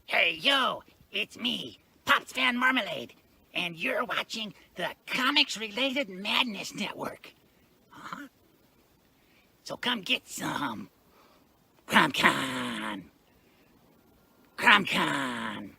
Hey, yo, it's me, Pops Van Marmalade, and you're watching the Comics-Related Madness Network. Uh-huh. So come get some CromCon. CromCon.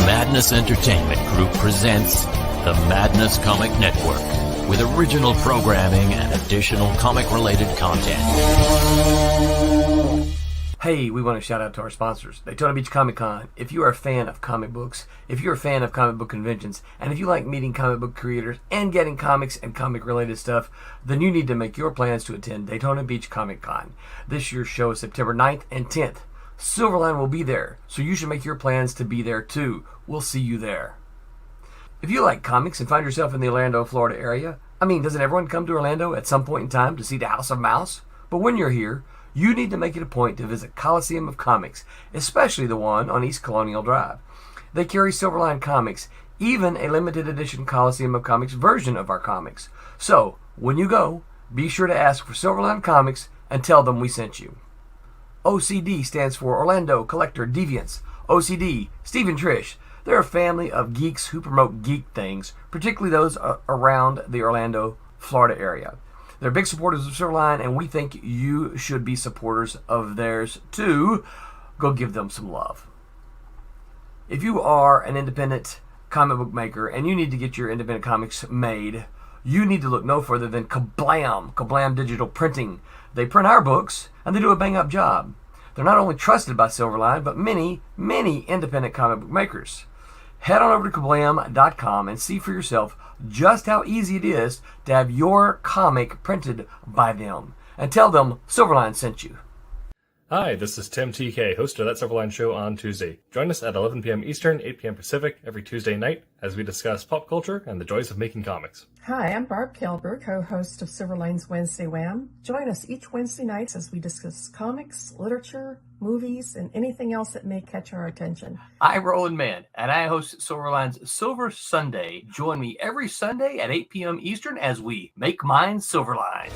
Madness Entertainment Group presents the Madness Comic Network with original programming and additional comic-related content. Hey, we want to shout out to our sponsors, Daytona Beach Comic Con. If you are a fan of comic books, if you're a fan of comic book conventions, and if you like meeting comic book creators and getting comics and comic-related stuff, then you need to make your plans to attend Daytona Beach Comic Con. This year's show is September 9th and 10th. Silverline will be there, so you should make your plans to be there too. We'll see you there. If you like comics and find yourself in the Orlando, Florida area, doesn't everyone come to Orlando at some point in time to see the House of Mouse? But when you're here, you need to make it a point to visit Coliseum of Comics, especially the one on East Colonial Drive. They carry Silverline comics, even a limited edition Coliseum of Comics version of our comics. So, when you go, be sure to ask for Silverline Comics and tell them we sent you. OCD stands for Orlando Collector Deviants. OCD, Steve and Trish, they're a family of geeks who promote geek things, particularly those around the Orlando, Florida area. They're big supporters of Silverline, and we think you should be supporters of theirs too. Go give them some love. If you are an independent comic book maker and you need to get your independent comics made, you need to look no further than Kablam Digital Printing. They print our books, and they do a bang-up job. They're not only trusted by Silverline, but many, many independent comic book makers. Head on over to kablam.com and see for yourself just how easy it is to have your comic printed by them. And tell them Silverline sent you. Hi, this is Tim TK, host of That Silverline Show on Tuesday. Join us at 11 p.m. Eastern, 8 p.m. Pacific every Tuesday night as we discuss pop culture and the joys of making comics. Hi, I'm Barb Kilber, co-host of Silverline's Wednesday Wham. Join us each Wednesday night as we discuss comics, literature, movies, and anything else that may catch our attention. I'm Roland Mann, and I host Silverline's Silver Sunday. Join me every Sunday at 8 p.m. Eastern as we make mine Silverline.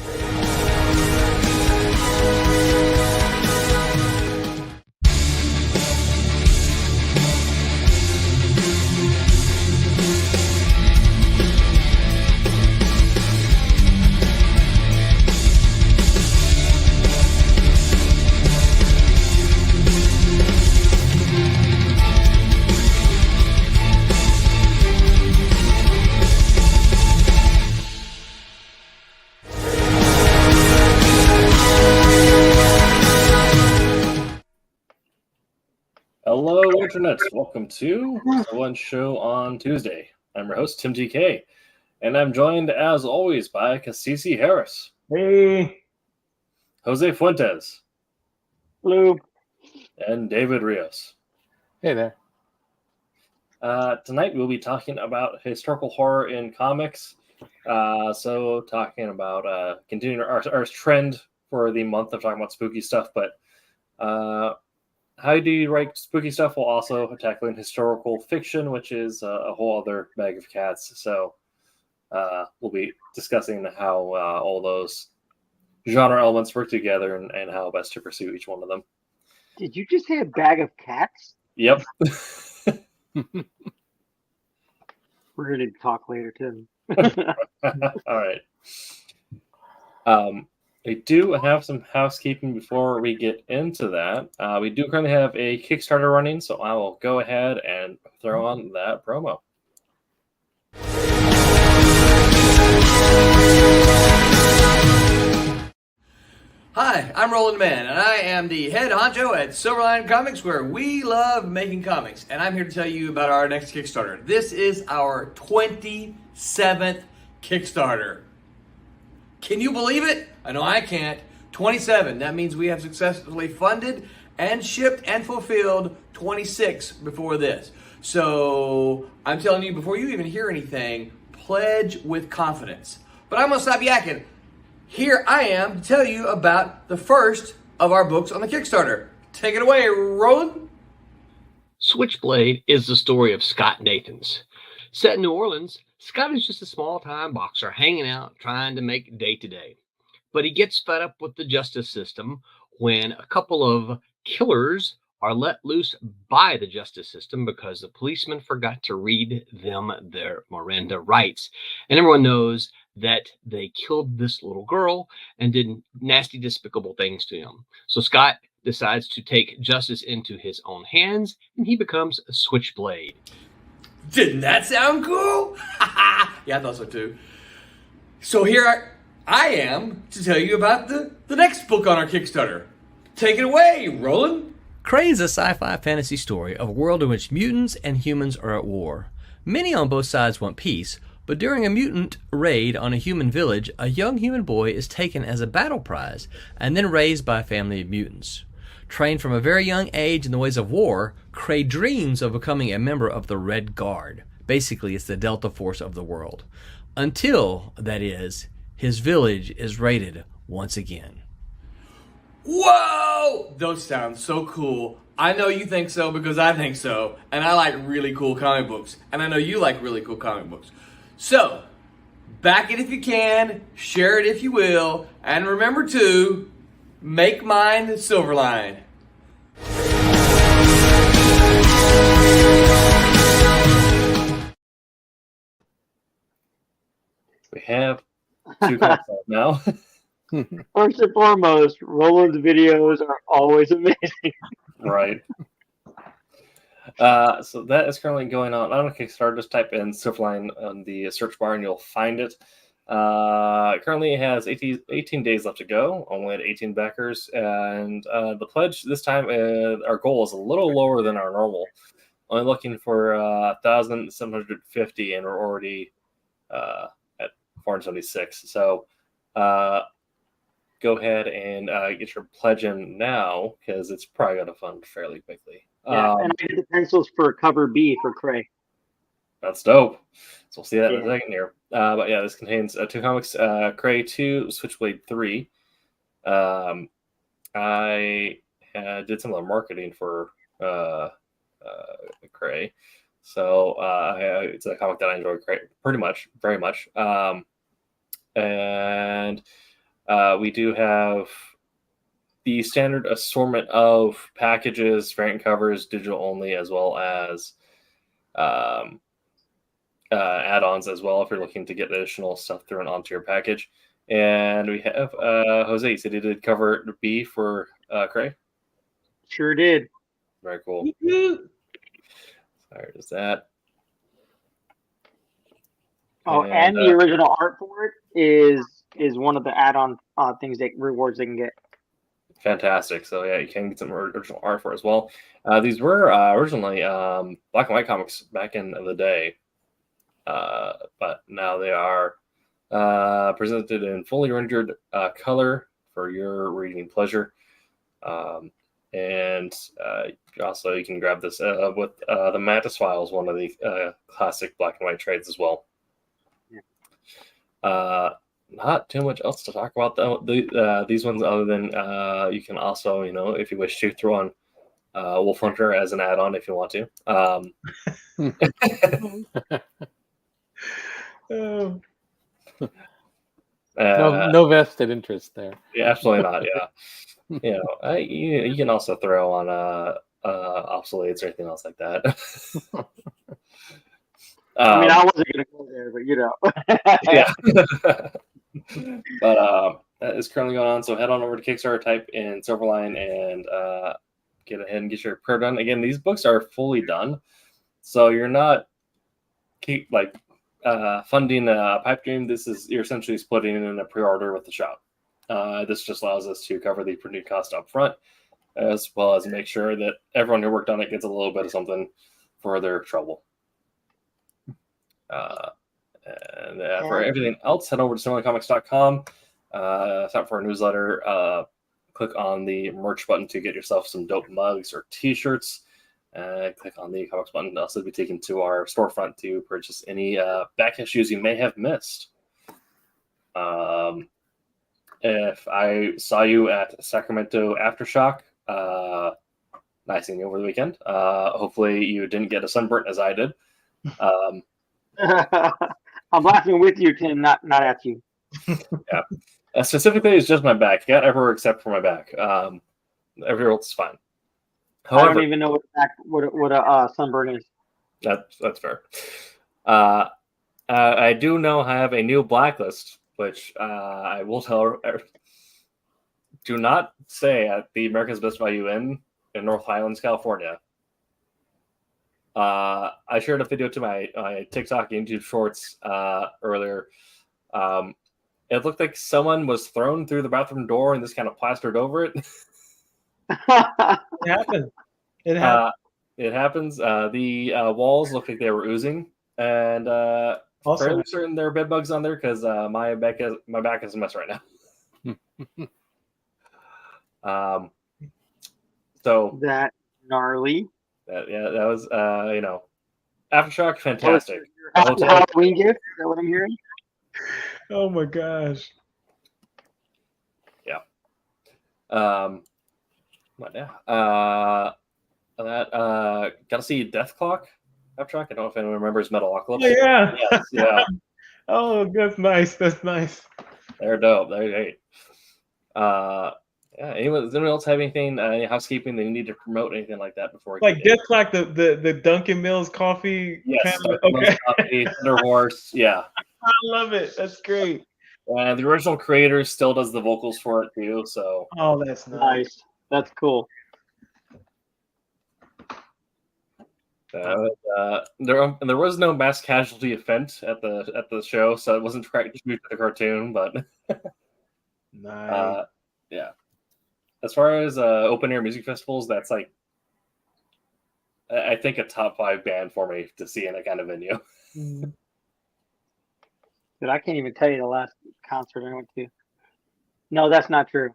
Hello, Internet. Welcome to the One Show on Tuesday. I'm your host, Tim TK, and I'm joined, as always, by Cassisi Harris. Hey. Jose Fuentes. Hello. And David Rios. Hey there. Tonight we'll be talking about historical horror in comics. So talking about continuing our trend for the month of talking about spooky stuff, but how do you write spooky stuff while also tackling historical fiction, which is a whole other bag of cats. So we'll be discussing how all those genre elements work together and how best to pursue each one of them. Did you just say a bag of cats? Yep. We're going to talk later, Tim. All right. I do have some housekeeping before we get into that. We do currently have a Kickstarter running, so I will go ahead and throw on that promo. Hi, I'm Roland Mann, and I am the head honcho at Silverline Comics, where we love making comics. And I'm here to tell you about our next Kickstarter. This is our 27th Kickstarter. Can you believe it? I know I can't. 27. That means we have successfully funded and shipped and fulfilled 26 before this. So I'm telling you, before you even hear anything, pledge with confidence. But I'm going to stop yakking. Here I am to tell you about the first of our books on the Kickstarter. Take it away, Roland. Switchblade is the story of Scott Nathans. Set in New Orleans, Scott is just a small-time boxer hanging out, trying to make day-to-day. But he gets fed up with the justice system when a couple of killers are let loose by the justice system because the policeman forgot to read them their Miranda rights. And everyone knows that they killed this little girl and did nasty, despicable things to him. So Scott decides to take justice into his own hands, and he becomes a Switchblade. Didn't that sound cool? Yeah, I thought so too. So here I am to tell you about the next book on our Kickstarter. Take it away, Roland. Cray is a sci-fi fantasy story of a world in which mutants and humans are at war. Many on both sides want peace, but during a mutant raid on a human village, a young human boy is taken as a battle prize and then raised by a family of mutants. Trained from a very young age in the ways of war, Cray dreams of becoming a member of the Red Guard. Basically, it's the Delta Force of the world. Until, that is, his village is raided once again. Whoa! Those sound so cool. I know you think so because I think so. And I like really cool comic books. And I know you like really cool comic books. So, back it if you can, share it if you will, and remember to make mine Silverline. We have two comics out now. First and foremost, Roland's videos are always amazing. Right. So that is currently going on a Kickstarter. Just type in Silverline on the search bar and you'll find it. Currently it has 18 days left to go, only at 18 backers. And the pledge this time, our goal is a little lower than our normal. Only looking for 1,750, and we're already at 476. So go ahead and get your pledge in now, because it's probably going to fund fairly quickly. Yeah, and I did the pencils for cover B for Cray. That's dope. So we'll see that in a second here. But yeah, this contains two comics, Cray 2, Switchblade 3. I did some of the marketing for Cray. So it's a comic that I enjoy pretty much, very much. And we do have the standard assortment of packages, variant covers, digital only, as well as add-ons as well if you're looking to get additional stuff thrown onto your package. And we have Jose. You said he did cover B for Cray? Sure did. Very cool. Sorry, is that? Oh, and the original art for it is one of the add-on things rewards they can get. Fantastic. So yeah, you can get some original art for it as well. These were originally black and white comics back in the day, but now they are presented in fully rendered color for your reading pleasure. And also you can grab this with the Mantis Files, one of the classic black and white trades as well. Not too much else to talk about these ones, other than you can also, if you wish to, throw on Wolf Hunter as an add-on if you want to. No vested interest there. Yeah, absolutely not. Yeah, you can also throw on obsoletes or anything else like that. I mean, I wasn't going to go there, but yeah. But that is currently going on. So head on over to Kickstarter, type in Silverline, and get ahead and get your prayer done. Again, these books are fully done, so you're not funding a pipe dream. You're essentially splitting in a pre-order with the shop. This just allows us to cover the printing cost up front, as well as make sure that everyone who worked on it gets a little bit of something for their trouble. For everything else, head over to silverlinecomics.com. Sign up for our newsletter. Click on the merch button to get yourself some dope mugs or t-shirts. Click on the comics button to also be taken to our storefront to purchase any back issues you may have missed. If I saw you at Sacramento Aftershock, nice seeing you over the weekend. Hopefully you didn't get a sunburnt as I did. I'm laughing with you, Tim, not at you. Yeah. Specifically, it's just my back. Got everywhere except for my back. Everywhere else is fine. However, I don't even know what a sunburn is. That's fair. I do know I have a new blacklist, which I will tell. Do not stay at the America's Best Value Inn in North Highlands, California. I shared a video to my TikTok and YouTube shorts earlier. It looked like someone was thrown through the bathroom door and just kind of plastered over it. It happened. It happens. The walls look like they were oozing, and fairly certain there are bed bugs on there because my back is a mess right now. So that gnarly. That was Aftershock, fantastic. Halloween gift. Is that what I'm hearing? Oh my gosh. Yeah. But yeah. Gotta see Death Clock Aftershock. I don't know if anyone remembers Metalocalypse. Oh, yeah. Yes, yeah. Oh, that's nice. That's nice. They're dope. They're great. Yeah. Does anyone else have anything, any housekeeping they need to promote, anything like that before? Like Death Clock, the Dunkin' Mills coffee. Yes. Kind of, okay. Coffee, Thunder Horse. Yeah. I love it. That's great. The original creator still does the vocals for it too. So. Oh, that's nice. That's cool. There was no mass casualty event at the show, so it wasn't quite true to the cartoon, but nice. Yeah. As far as open air music festivals, that's like I think a top 5 band for me to see in that kind of venue. But I can't even tell you the last concert I went to. No, that's not true.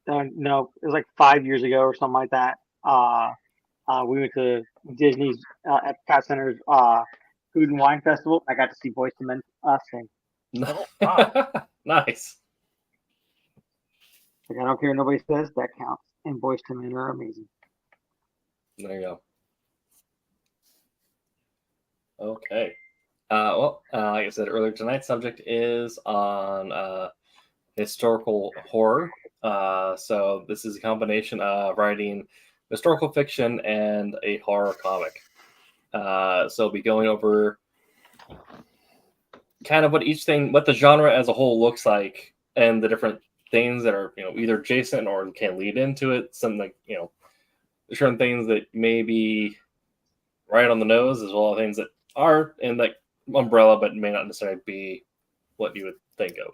No, it was like 5 years ago or something like that. We went to Disney's Epcot Center's Food and Wine Festival. I got to see Boyz II Men sing. Nice. Like, I don't care what nobody says, that counts. And Boyz II Men are amazing. There you go. Okay. Like I said earlier, tonight's subject is on historical horror. So this is a combination of writing historical fiction and a horror comic. So we'll be going over kind of what the genre as a whole looks like, and the different things that are either adjacent or can lead into it. Some like certain things that may be right on the nose, as well as things that are in like umbrella but may not necessarily be what you would think of.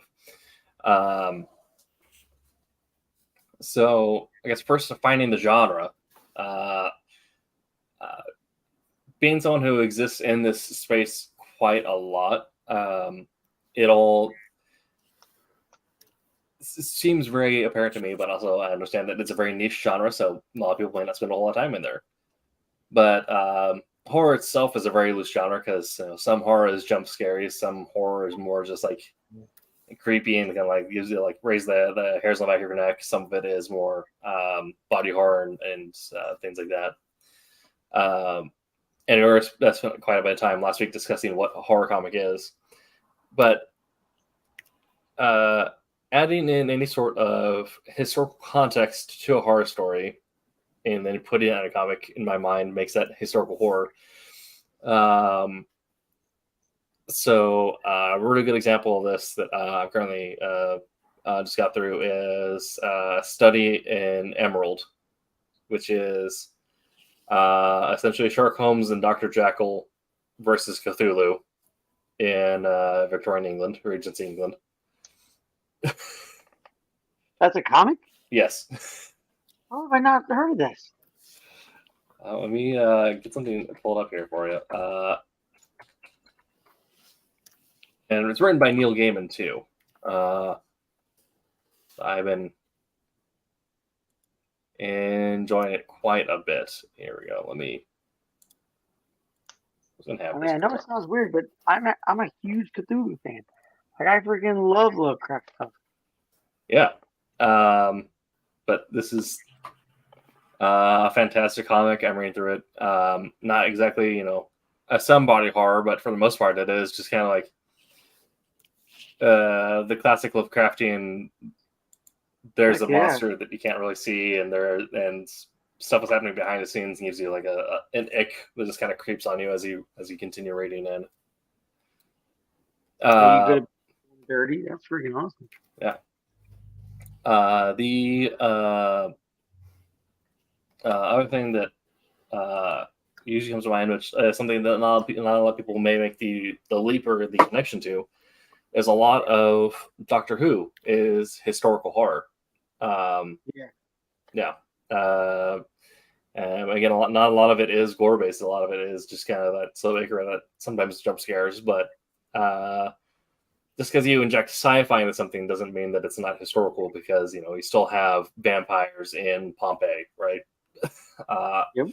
So I guess first defining the genre. Being someone who exists in this space quite a lot, it seems very apparent to me, but also I understand that it's a very niche genre, so a lot of people may not spend a whole lot of time in there. But horror itself is a very loose genre because some horror is jump scary, some horror is more just like creepy and kind of like usually like raise the hairs on the back of your neck. Some of it is more body horror and things like that. And we spent quite a bit of time last week discussing what a horror comic is, but adding in any sort of historical context to a horror story and then putting it in a comic, in my mind, makes that historical horror. So a really good example of this that I currently just got through is Study in Emerald, which is essentially Sherlock Holmes and Dr. Jekyll versus Cthulhu in Victorian England, Regency England. That's a comic? Yes. How have I not heard of this? Let me get something pulled up here for you. And it's written by Neil Gaiman too. I've been enjoying it quite a bit. Here we go. Let me. I know it sounds weird, but I'm a huge Cthulhu fan. Like I freaking love Lovecraft stuff. Yeah, but this is a fantastic comic. I'm reading through it. Not exactly, a some body horror, but for the most part, it is just kind of like the classic Lovecraftian. There's a monster that you can't really see, and stuff is happening behind the scenes, and gives you like an ick that just kind of creeps on you as you continue reading in. You good at dirty? That's freaking awesome. Yeah. The other thing that usually comes to mind, which is something that not a lot of people may make the leap or the connection to, is a lot of Doctor Who is historical horror. And again, not a lot of it is gore based. A lot of it is just kind of that slow acre that sometimes jump scares. But just because you inject sci-fi into something doesn't mean that it's not historical, because you still have vampires in Pompeii, right? Yep.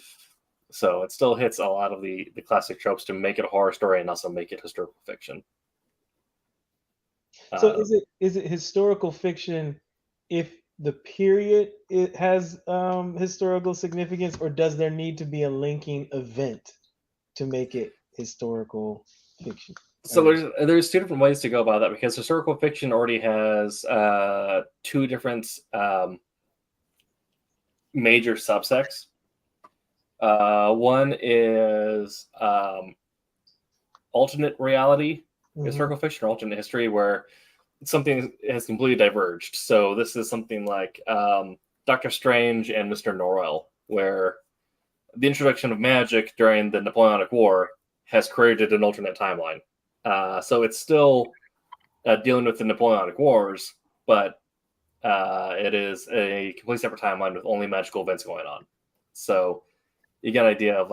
So it still hits a lot of the classic tropes to make it a horror story and also make it historical fiction. So is it historical fiction if the period it has historical significance, or does there need to be a linking event to make it historical fiction? So there's two different ways to go about that, because historical fiction already has two different major subsects. One is alternate reality historical fiction, or alternate history, where something has completely diverged. So this is something like Doctor Strange and Mr. Norrell, where the introduction of magic during the Napoleonic War has created an alternate timeline. So it's still dealing with the Napoleonic Wars, but it is a completely separate timeline with only magical events going on. So you get an idea of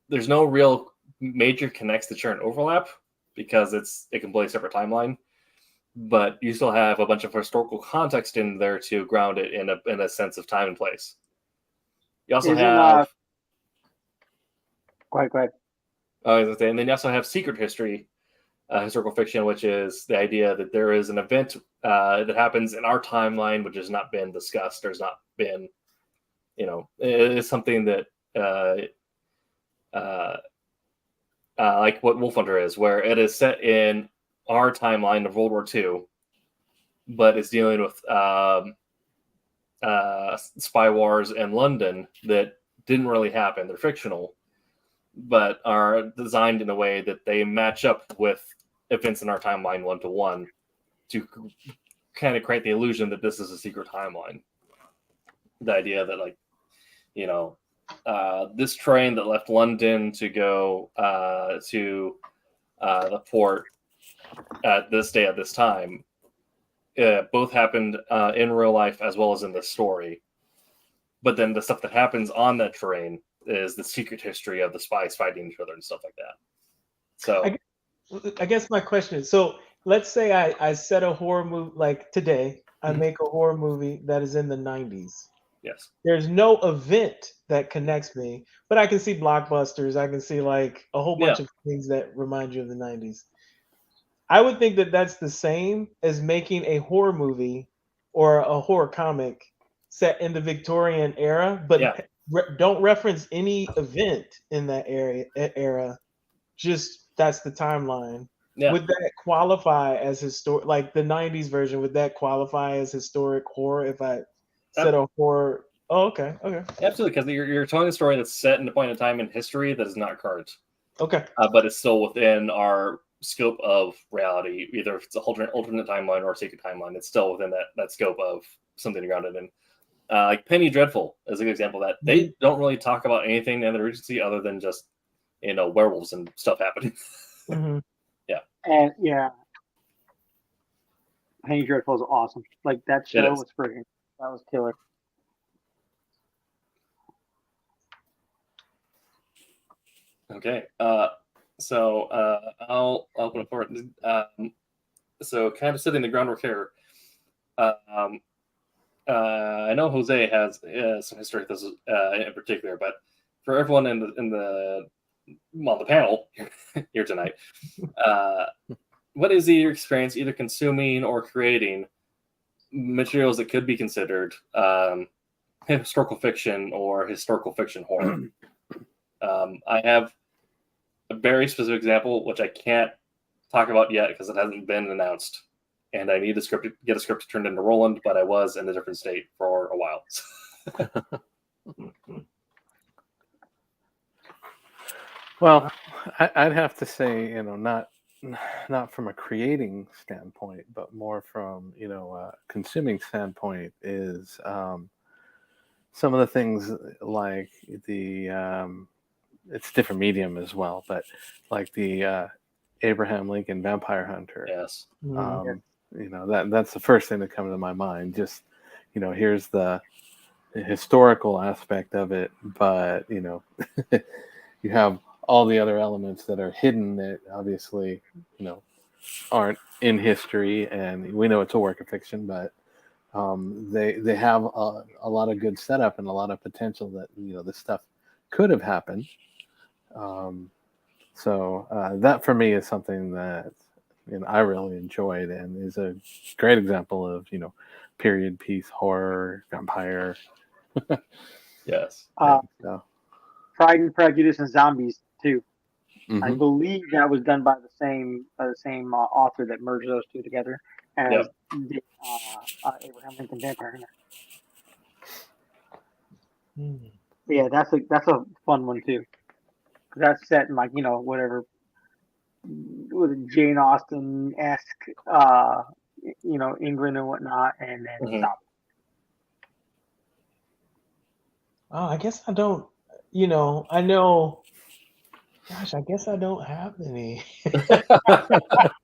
there's no real major connects that share an overlap, because it's a completely separate timeline. But you still have a bunch of historical context in there to ground it in a sense of time and place. You also have Go ahead. And then you also have secret history, historical fiction, which is the idea that there is an event that happens in our timeline which has not been discussed, or has not been, it is something that like what Wolf Hunter is, where it is set in our timeline of World War II, but it's dealing with spy wars in London that didn't really happen. They're fictional, but are designed in a way that they match up with events in our timeline 1-to-1 to kind of create the illusion that this is a secret timeline. The idea that this train that left London to go to the port at this day at this time, both happened in real life as well as in the story. But then the stuff that happens on that train is the secret history of the spies fighting each other and stuff like that. So I guess my question is, so let's say I set a horror movie, like today, I make a horror movie that is in the 90s. Yes. There's no event that connects me, but I can see blockbusters. I can see a whole bunch of things that remind you of the 90s. I would think that that's the same as making a horror movie or a horror comic set in the Victorian era, but don't reference any event in that era. Just that's the timeline. Yeah. Would that qualify as historic? Like the 90s version, would that qualify as historic horror if I set a horror? Oh, okay. Absolutely, because you're telling a story that's set in a point in time in history that is not current. Okay. But it's still within our scope of reality, either if it's an alternate timeline or a secret timeline. It's still within that scope of something grounded in. Like Penny Dreadful is a good example of that. They don't really talk about anything in the Regency other than just werewolves and stuff happening. And Penny Dreadful is awesome. Like that show was freaking. That was killer. Okay. So I'll open it for it. So kind of setting the groundwork here. I know Jose has some history with this in particular, but for everyone in the panel here tonight, what is your experience either consuming or creating materials that could be considered historical fiction or historical fiction horror? I have a very specific example, which I can't talk about yet because it hasn't been announced, and I need to get a script turned into Roland, but I was in a different state for a while. Well, I'd have to say, not from a creating standpoint, but more from a consuming standpoint, is some of the things like the it's different medium as well, but like the Abraham Lincoln Vampire Hunter. Yes. That's the first thing that comes to my mind. Just here's the historical aspect of it, but you have all the other elements that are hidden that obviously aren't in history, and we know it's a work of fiction, but they have a lot of good setup and a lot of potential that this stuff could have happened. So that for me is something that I really enjoyed, and is a great example of period piece horror, vampire. Yes. Pride and Prejudice and Zombies too. Mm-hmm. I believe that was done by the same author that merged those two together as the Abraham Lincoln Vampire Hunter. Yeah, that's a fun one too. That's set in whatever, with Jane Austen-esque, England and whatnot, and then Oh, I guess I don't. I know. Gosh, I guess I don't have any.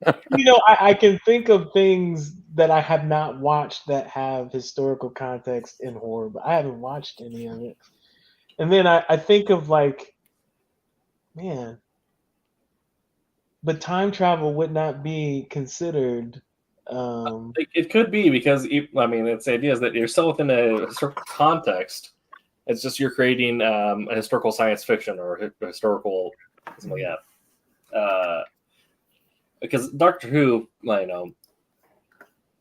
I can think of things that I have not watched that have historical context in horror, but I haven't watched any of it. And then I think of but time travel would not be considered. It could be, because it's the idea is that you're still within a historical context. It's just you're creating a historical science fiction or historical something like that. Because Doctor Who,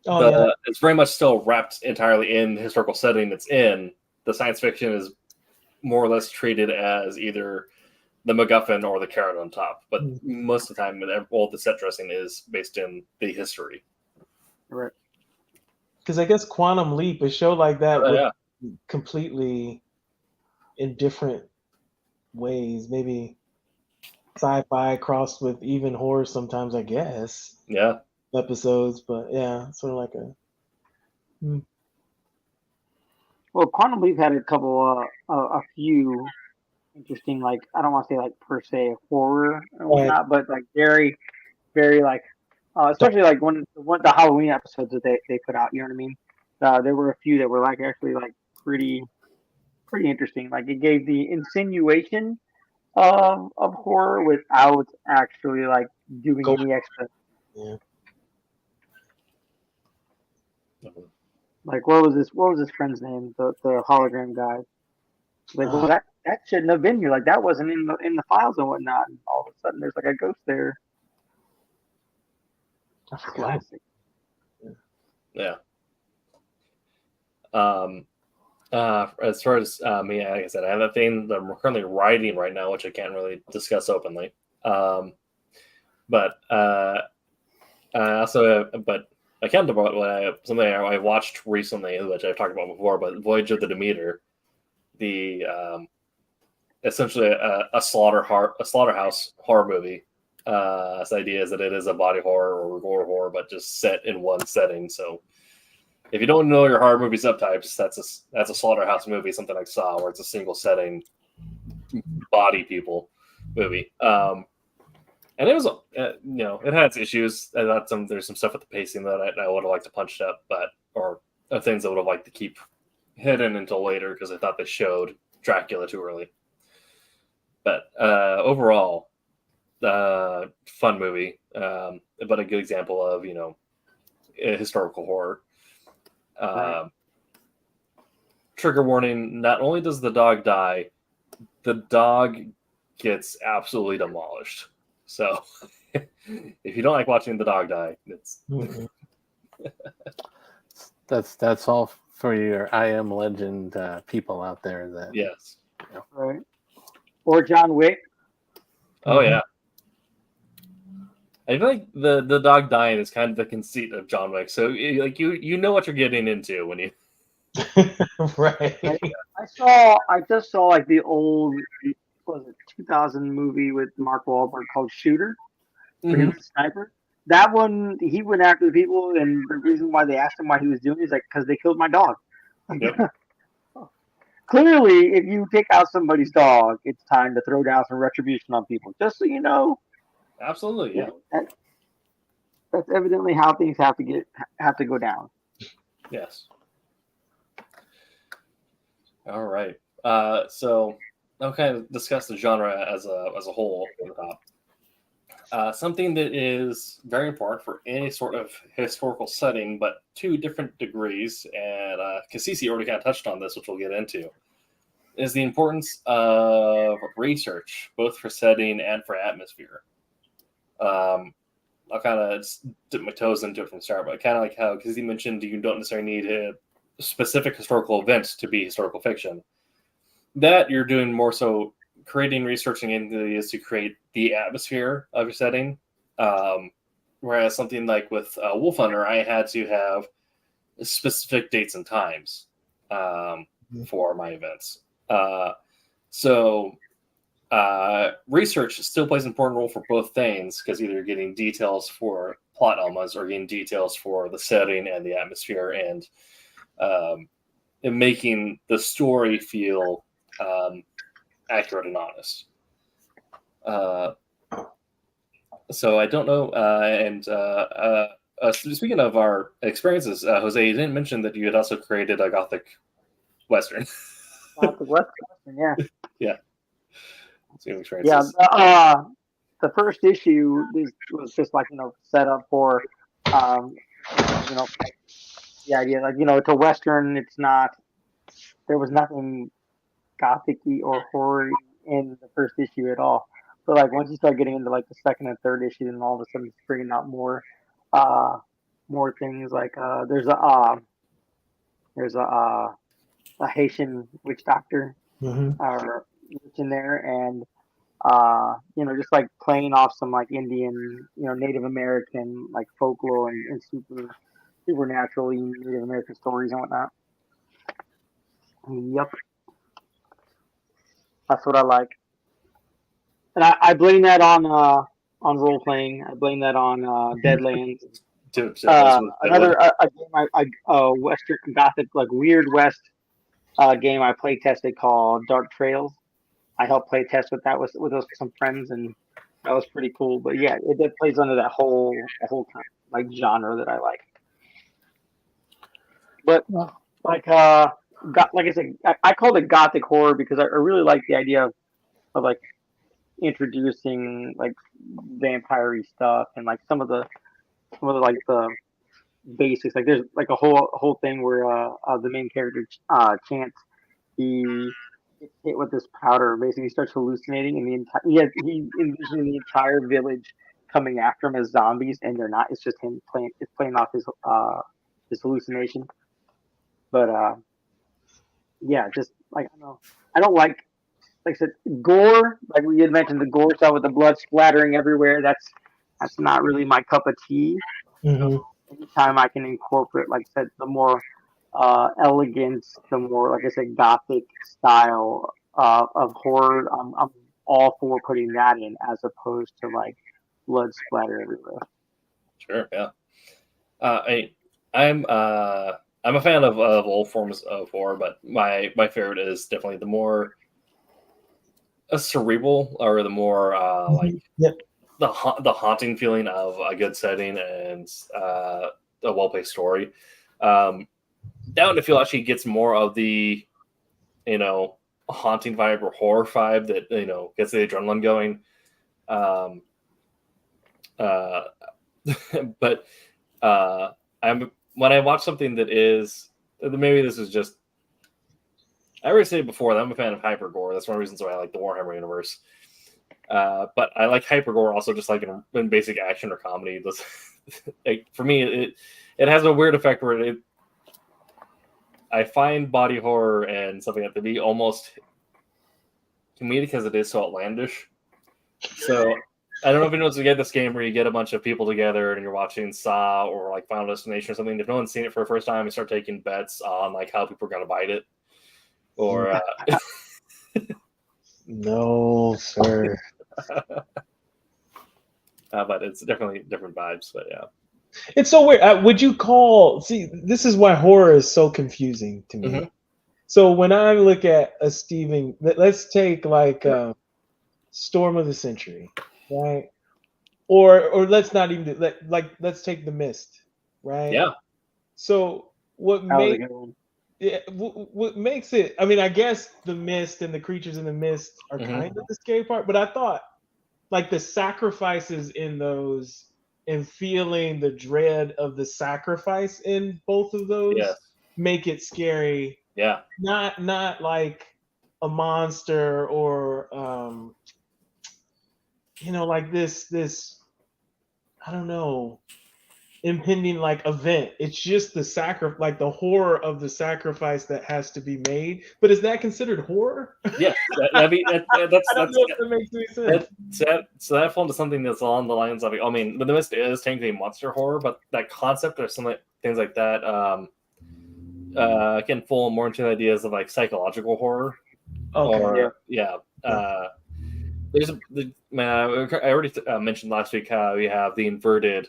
it's very much still wrapped entirely in the historical setting it's in. The science fiction is more or less treated as either the MacGuffin or the carrot on top, but most of the time, all the set dressing is based in the history. Right. Because I guess Quantum Leap, a show like that, would completely in different ways. Maybe sci-fi crossed with even horror sometimes, I guess. Yeah. Episodes, but yeah, sort of like a. Well, Quantum Leap had a few interesting, I don't want to say per se horror and whatnot, but very, very especially the Halloween episodes that they put out. You know what I mean? There were a few that were actually pretty interesting. It gave the insinuation of horror without actually doing any extra. Yeah. What was this friend's name? The hologram guy. Well, that shouldn't have been here. That wasn't in the files and whatnot. And all of a sudden, there's a ghost there. That's classic. Yeah. As far as me, like I said, I have a thing that I'm currently writing right now, which I can't really discuss openly. But I can't talk about something I watched recently, which I've talked about before, but Voyage of the Demeter, the essentially a slaughterhouse horror movie. This idea is that it is a body horror or gore horror, but just set in one setting. So if you don't know your horror movie subtypes, that's a slaughterhouse movie, something like Saw, where it's a single setting body people movie. And it was, it had its issues. I thought there's some stuff with the pacing that I would have liked to punch up, or things I would have liked to keep hidden until later because I thought they showed Dracula too early. But overall, fun movie, but a good example of a historical horror. Right. Trigger warning: not only does the dog die, the dog gets absolutely demolished. So, if you don't like watching the dog die, it's that's all for your I Am Legend people out there. That yes, right. Or John Wick. Oh yeah. I feel like the dog dying is kind of the conceit of John Wick. So like you know what you're getting into when you Right. I just saw like the old, what was it, 2000 movie with Mark Wahlberg called Shooter, where he was a sniper. That one, he went after the people, and the reason why they asked him why he was doing it is like because they killed my dog. Yep. Clearly, if you take out somebody's dog, it's time to throw down some retribution on people. Just so you know. Absolutely, yeah. That's evidently how things have to go down. Yes. All right. So I'll kind of discuss the genre as a whole at the top. Something that is very important for any sort of historical setting, but to different degrees, and Cassisi already kind of touched on this, which we'll get into, is the importance of research, both for setting and for atmosphere. I'll kind of dip my toes into it from the start, but kind of like how Cassisi mentioned, you don't necessarily need a specific historical event to be historical fiction. That you're doing more so creating, researching into is to create the atmosphere of your setting. Whereas something like with Wolf Hunter, I had to have specific dates and times for my events. So research still plays an important role for both things, because either you're getting details for plot elements or getting details for the setting and the atmosphere, and making the story feel accurate and honest. So I don't know. Speaking of our experiences, Jose, you didn't mention that you had also created a Gothic Western. Gothic Western, yeah. Yeah. Experiences. Yeah. The first issue was just like set up for the idea like it's a Western. It's not. There was nothing Gothic-y or horror in the first issue at all. But like once you start getting into like the second and third issue, and all of a sudden it's bringing out more things. Like there's a Haitian witch doctor witch in there, and just like playing off some like Indian, Native American like folklore and supernatural Native American stories and whatnot. Yep. That's what I like. And I blame that on role playing. I blame that on Deadlands. Another game Western Gothic, like Weird West game I play tested called Dark Trails. I helped play test with that with some friends, and that was pretty cool. But yeah, it plays under that whole kind of like genre that I like. But like I said, I called it Gothic horror because I really like the idea of like introducing like vampire-y stuff and like some of the like the basics. Like there's like a whole thing where the main character Chance, he gets hit with this powder, basically starts hallucinating, and he envisions the entire village coming after him as zombies, and they're not. It's just him playing off his hallucination. But yeah, just like I don't like I said, gore. Like we had mentioned, the gore stuff with the blood splattering everywhere. That's not really my cup of tea. Mm-hmm. Anytime I can incorporate, like I said, the more elegance, the more, like I said, Gothic style of horror, I'm all for putting that in, as opposed to like blood splatter everywhere. Sure, yeah. I'm a fan of all forms of horror, but my favorite is definitely the more cerebral, or the more the haunting feeling of a good setting and a well-paced story. Down to Feel actually gets more of the, haunting vibe or horror vibe that, gets the adrenaline going. But when I watch something that is, maybe this is just, I already said before that I'm a fan of hypergore. That's one of the reasons why I like the Warhammer universe. But I like hypergore also just like in basic action or comedy. Like, for me, it has a weird effect where I find body horror and something like that to be almost comedic because it is so outlandish. So I don't know if anyone's to get this game where you get a bunch of people together and you're watching Saw or like Final Destination or something. If no one's seen it for the first time, you start taking bets on like how people are going to bite it. Or no, sir. But it's definitely different vibes. But yeah, it's so weird. Would you call? See, this is why horror is so confusing to me. Mm-hmm. So when I look at a Stephen, let's take like Storm of the Century, right? Or let's not even let's take The Mist, right? Yeah. So what makes what makes it? I mean, I guess The Mist and the creatures in the mist are kind of the scary part, but I thought like the sacrifices in those and feeling the dread of the sacrifice in both of those make it scary. Yeah. Not like a monster or like this I don't know, impending like event. It's just the like the horror of the sacrifice that has to be made. But is that considered horror? Yeah, I mean that's I don't know if that makes any sense. So that falls into something that's along the lines of, I mean, The Mist is technically monster horror, but that concept or some things like that can fall more into the ideas of like psychological horror. Okay. There's I already mentioned last week how we have the inverted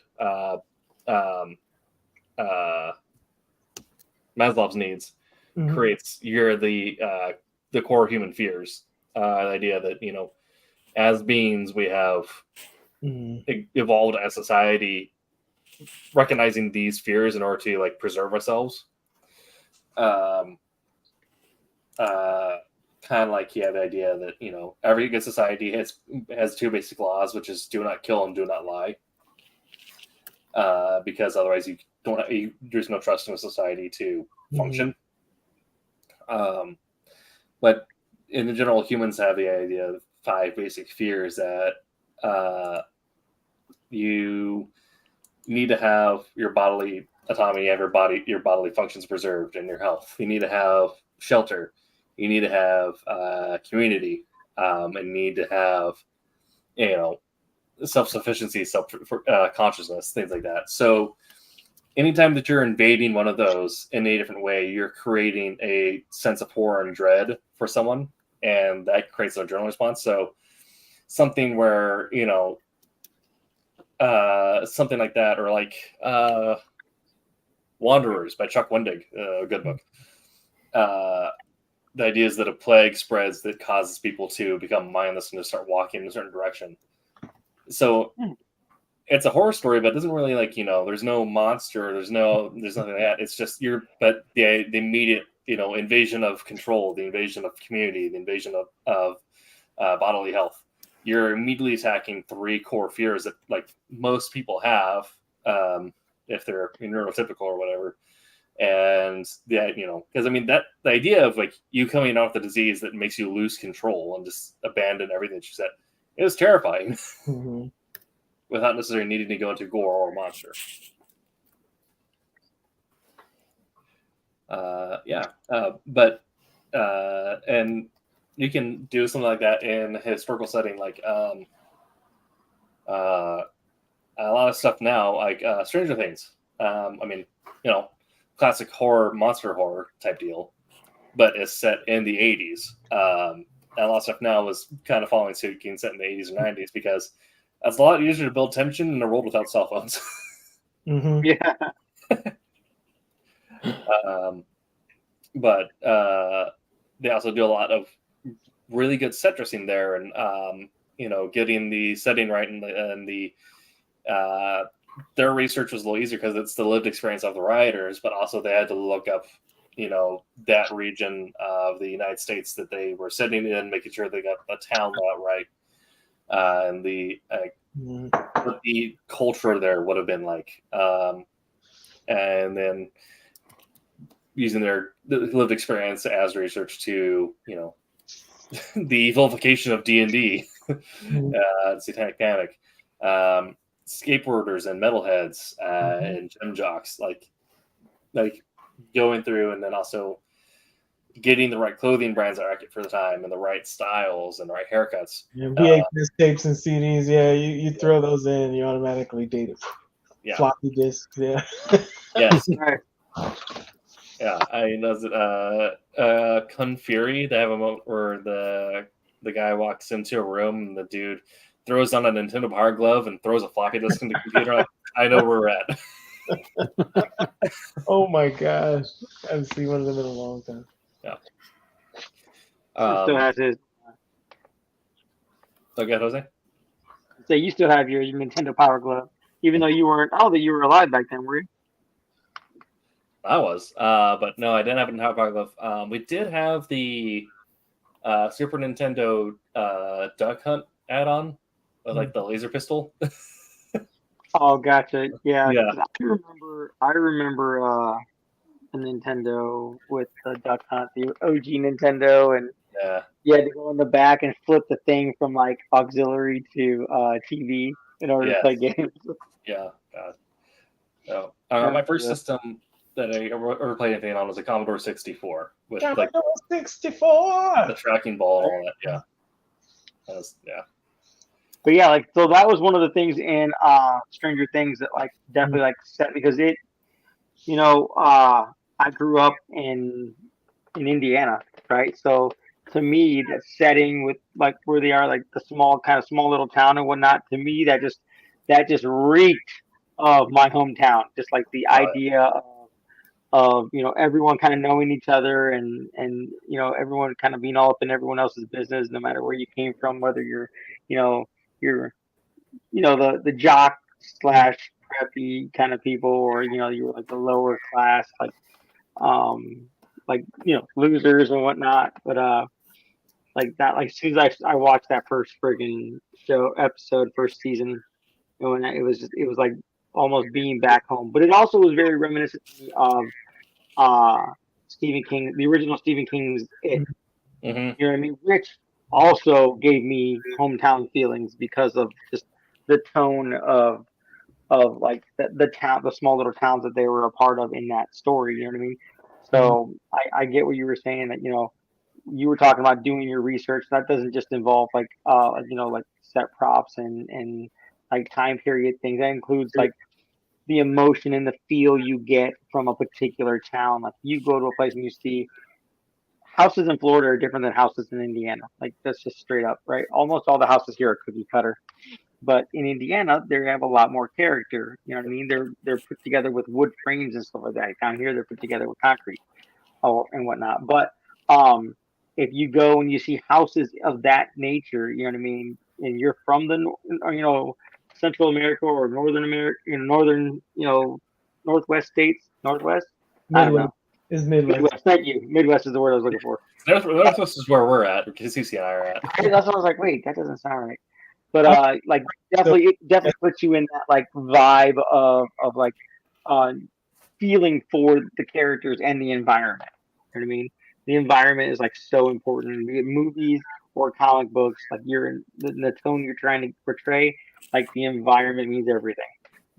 Maslow's needs creates the core human fears. The idea that as beings we have evolved as society, recognizing these fears in order to like preserve ourselves. Kind of like the idea that every good society has two basic laws, which is do not kill and do not lie, because otherwise there's no trust in a society to function. But in general, humans have the idea of 5 basic fears that you need to have your bodily autonomy, you have your bodily functions preserved and your health. You need to have shelter. You need to have community, and need to have, self-sufficiency, consciousness, things like that. So anytime that you're invading one of those in a different way, you're creating a sense of horror and dread for someone, and that creates an adrenaline response. So something where, something like that, or like Wanderers by Chuck Wendig, a good book. The idea is that a plague spreads that causes people to become mindless and to start walking in a certain direction. So it's a horror story, but it doesn't really there's no monster, there's nothing like that. It's just but the immediate, invasion of control, the invasion of community, the invasion of bodily health. You're immediately attacking 3 core fears that like most people have, if they're neurotypical or whatever. And because the idea of like you coming out with the disease that makes you lose control and just abandon everything that you said, it was terrifying without necessarily needing to go into gore or monster. And you can do something like that in a historical setting, like a lot of stuff now, like Stranger Things. Classic horror, monster horror type deal, but it's set in the 80s. And a lot of stuff now is kind of following suit, getting set in the 80s and 90s, because that's a lot easier to build tension in a world without cell phones. Yeah. But they also do a lot of really good set dressing there, and getting the setting right and the their research was a little easier because it's the lived experience of the writers, but also they had to look up, that region of the United States that they were sitting in, making sure they got the town layout right, and what the culture there would have been like, and then using their lived experience as research to, the vilification of D&D, Satanic Panic, skateboarders and metalheads and gym jocks, like going through and then also getting the right clothing brands that are accurate for the time and the right styles and the right haircuts. Yeah, VHS tapes and CDs, you throw those in, you automatically date it. Yeah. Floppy disks, yeah. Yes. Right. Yeah, does it Kung Fury? They have a moment where the guy walks into a room and the dude throws on a Nintendo Power Glove and throws a floppy disk in the computer. Like, I know where we're at. Oh my gosh, I haven't seen one of them in a long time. Yeah. Still has his. Okay, Jose. So you still have your Nintendo Power Glove, even though you weren't. I don't think you were alive back then, were you? I was, but no, I didn't have a Nintendo Power Glove. We did have the Super Nintendo Duck Hunt add-on, with, like the laser pistol. Oh, gotcha. Yeah. Yeah. I remember a Nintendo with the Duck Hunt, the OG Nintendo, and you had to go in the back and flip the thing from like auxiliary to TV in order to play games. Yeah. So, my first system that I ever played anything on was a Commodore 64 with Commodore 64, the tracking ball and all that. Yeah. But yeah, like, so that was one of the things in Stranger Things that like definitely like set, because it, I grew up in Indiana, right? So to me, the setting with like where they are, like the small little town and whatnot, to me that just reeked of my hometown. Just like the idea of everyone kind of knowing each other and everyone kind of being all up in everyone else's business, no matter where you came from, whether you're the jock / preppy kind of people, or you were like the lower class, losers and whatnot. But like that, like as soon as I watched that first friggin' first season, and it was like almost being back home. But it also was very reminiscent of Stephen King, the original Stephen King's It. Mm-hmm. You know what I mean? Which also gave me hometown feelings because of just the tone of like the town, the small little towns that they were a part of in that story. You know what I mean? So I get what you were saying, that you were talking about doing your research. That doesn't just involve like set props and like time period things. That includes like the emotion and the feel you get from a particular town. Like you go to a place and you see houses in Florida are different than houses in Indiana. Like that's just straight up, right? Almost all the houses here are cookie cutter, but in Indiana they have a lot more character. You know what I mean? They're put together with wood frames and stuff like that. Down here they're put together with concrete, and whatnot. But if you go and you see houses of that nature, you know what I mean, and you're from the Central America or Northern America, Northwest states, Northwest. I don't know. Is Midwest. Thank you. Midwest is the word I was looking for. Northwest is where we're at, because CC and I are at. That's what I was like, wait, that doesn't sound right. But like it definitely puts you in that like vibe of like feeling for the characters and the environment. You know what I mean? The environment is like so important. Be it movies or comic books, like you're in the tone you're trying to portray, like the environment means everything.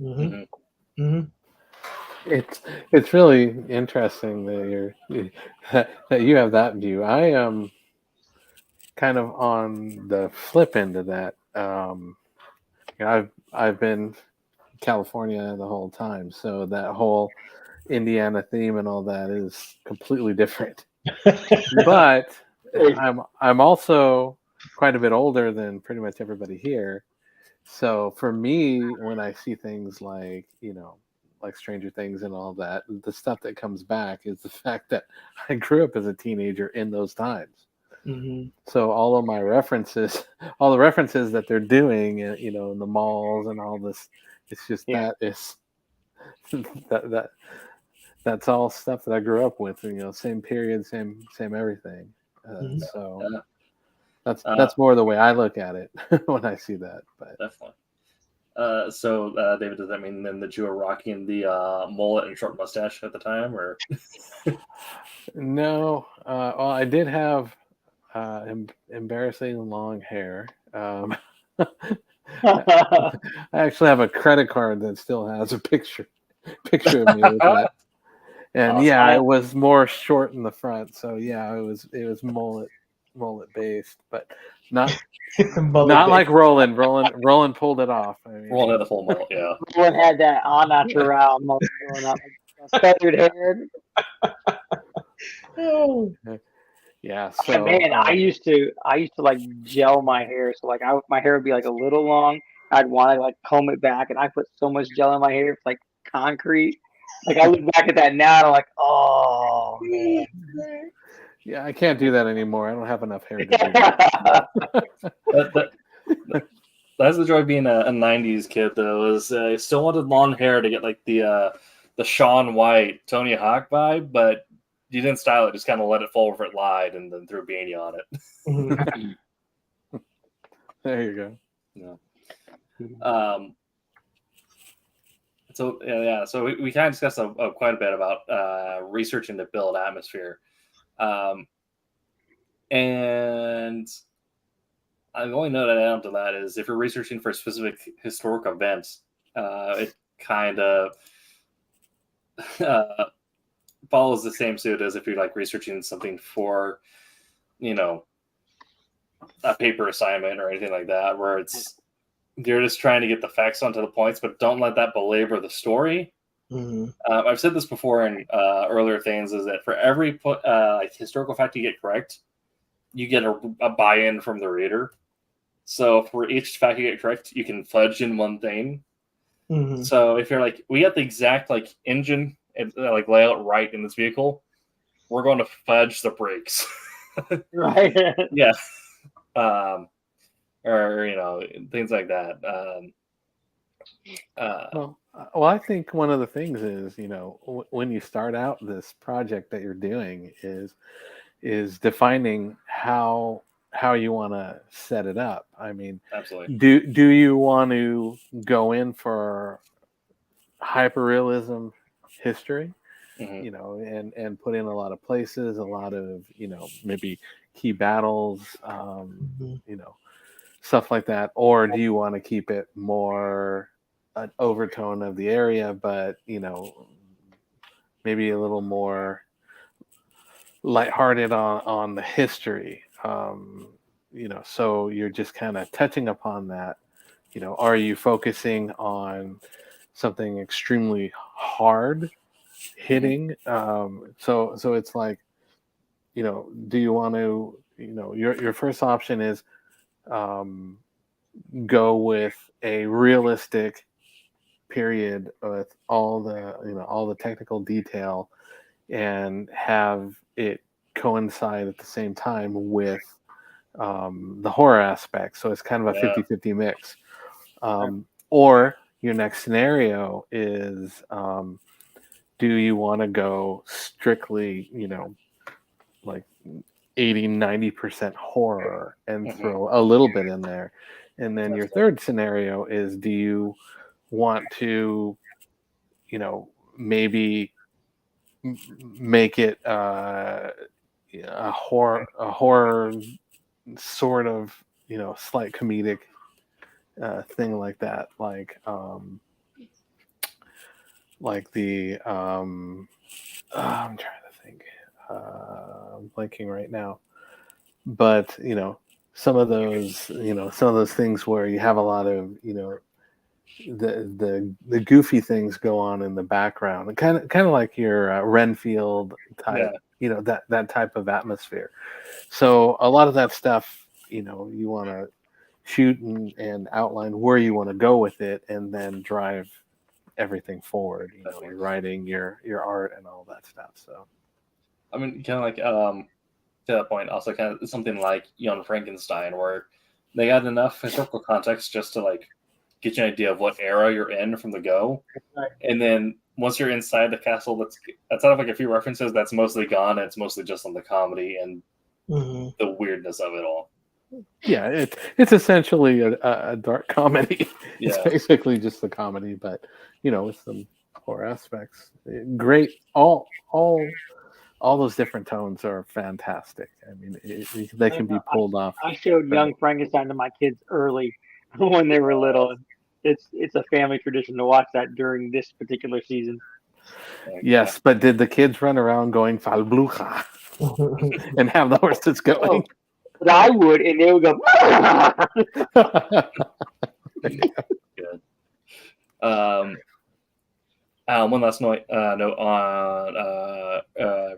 Mm-hmm. Mm-hmm. It's really interesting that that you have that view. I am kind of on the flip end of that. I've been in California the whole time, so that whole Indiana theme and all that is completely different. But I'm also quite a bit older than pretty much everybody here. So for me, when I see things like like Stranger Things and all that, the stuff that comes back is the fact that I grew up as a teenager in those times. So all of my references, all the references that they're doing, in the malls and all this, it's just that is that that's all stuff that I grew up with. Same period, same everything. So that's more the way I look at it when I see that. But definitely. So David, does that mean then that you were rocking the mullet and short mustache at the time, or? No, well, I did have embarrassing long hair. I actually have a credit card that still has a picture of me with that. And it was more short in the front, so it was mullet based, but not like Roland. Roland pulled it off. I mean, Roland had the full mullet, yeah. Roland had that au naturel mullet going up, feathered hair. Yeah, so man, I used to like gel my hair, so like my hair would be like a little long. I'd want to like comb it back, and I put so much gel in my hair, it's like concrete. Like I look back at that now, and I'm like, oh man. Yeah, I can't do that anymore. I don't have enough hair to do that. That's the joy of being a 90s kid, though, is I still wanted long hair to get like the Shaun White, Tony Hawk vibe, but you didn't style it, just kind of let it fall where it lied and then threw a beanie on it. There you go. Yeah. So we kind of discussed quite a bit about researching to build atmosphere. And the only note I'd add on to that is if you're researching for specific historic events, it kind of follows the same suit as if you're like researching something for, a paper assignment or anything like that, where you're just trying to get the facts onto the points, but don't let that belabor the story. I've said this before in earlier things, is that for every historical fact you get correct, you get a buy-in from the reader. So for each fact you get correct, you can fudge in one thing. So if you're like, we got the exact engine and layout right in this vehicle, we're going to fudge the brakes. Right. Yeah. Or things like that. Well, I think one of the things is, when you start out this project that you're doing is defining how you want to set it up. I mean, absolutely. Do you want to go in for hyperrealism history, and put in a lot of places, a lot of maybe key battles, stuff like that, or do you want to keep it more an overtone of the area, but maybe a little more lighthearted on the history? So you're just kind of touching upon that. Are you focusing on something extremely hard hitting? So it's like, do you want to, your first option is go with a realistic period with all the technical detail and have it coincide at the same time with the horror aspect. So it's kind of a 50-50 mix. Or your next scenario is, do you want to go strictly, like 80-90% horror and throw a little bit in there? And then your third scenario is, do you want to, maybe make it a horror sort of, slight comedic thing like that, like the I'm trying to think, I'm blanking right now, but some of those things where you have a lot of the goofy things go on in the background, and kind of like your Renfield type, that type of atmosphere. So a lot of that stuff, you want to shoot and outline where you want to go with it, and then drive everything forward. Your writing, your art, and all that stuff. So, I mean, kind of like to that point, also kind of something like Young Frankenstein, where they got enough historical context just to like get you an idea of what era you're in from the go, and then once you're inside the castle, that's out of like a few references. That's mostly gone, and it's mostly just on the comedy and the weirdness of it all. Yeah, it's essentially a dark comedy. It's basically just the comedy, but with some horror aspects. Great, all those different tones are fantastic. I mean, they can be pulled off. I showed Young Frankenstein to my kids early when they were little. It's a family tradition to watch that during this particular season. Yes, but did the kids run around going Fallblucha and have the horses going? Oh, but I would, and they would go. Good. One last note on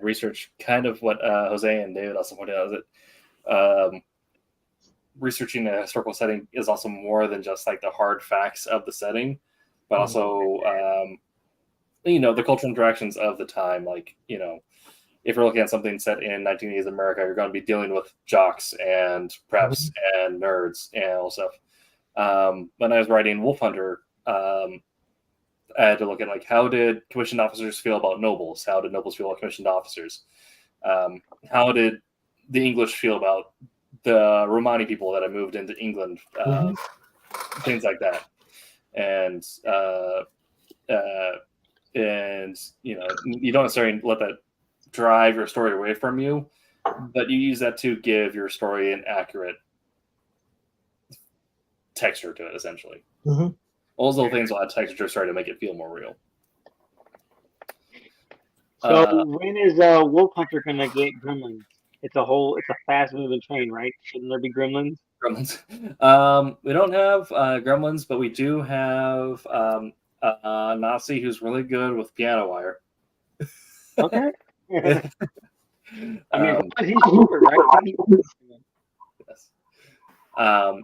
research, kind of what Jose and David also pointed out, is that researching a historical setting is also more than just like the hard facts of the setting, but also the cultural interactions of the time. Like, if you're looking at something set in 1980s America, you're going to be dealing with jocks and preps and nerds and all stuff. When I was writing Wolf Hunter, I had to look at like, how did commissioned officers feel about nobles? How did nobles feel about commissioned officers? How did the English feel about the Romani people that had moved into England? Things like that. And you don't necessarily let that drive your story away from you, but you use that to give your story an accurate texture to it, essentially. All those little things will add texture to your story to make it feel more real. So when is Wolf Hunter gonna get Gremlins? It's a fast moving train, right? Shouldn't there be Gremlins? We don't have Gremlins, but we do have a Nazi who's really good with piano wire. Okay. I mean, he's super, right? Yes. All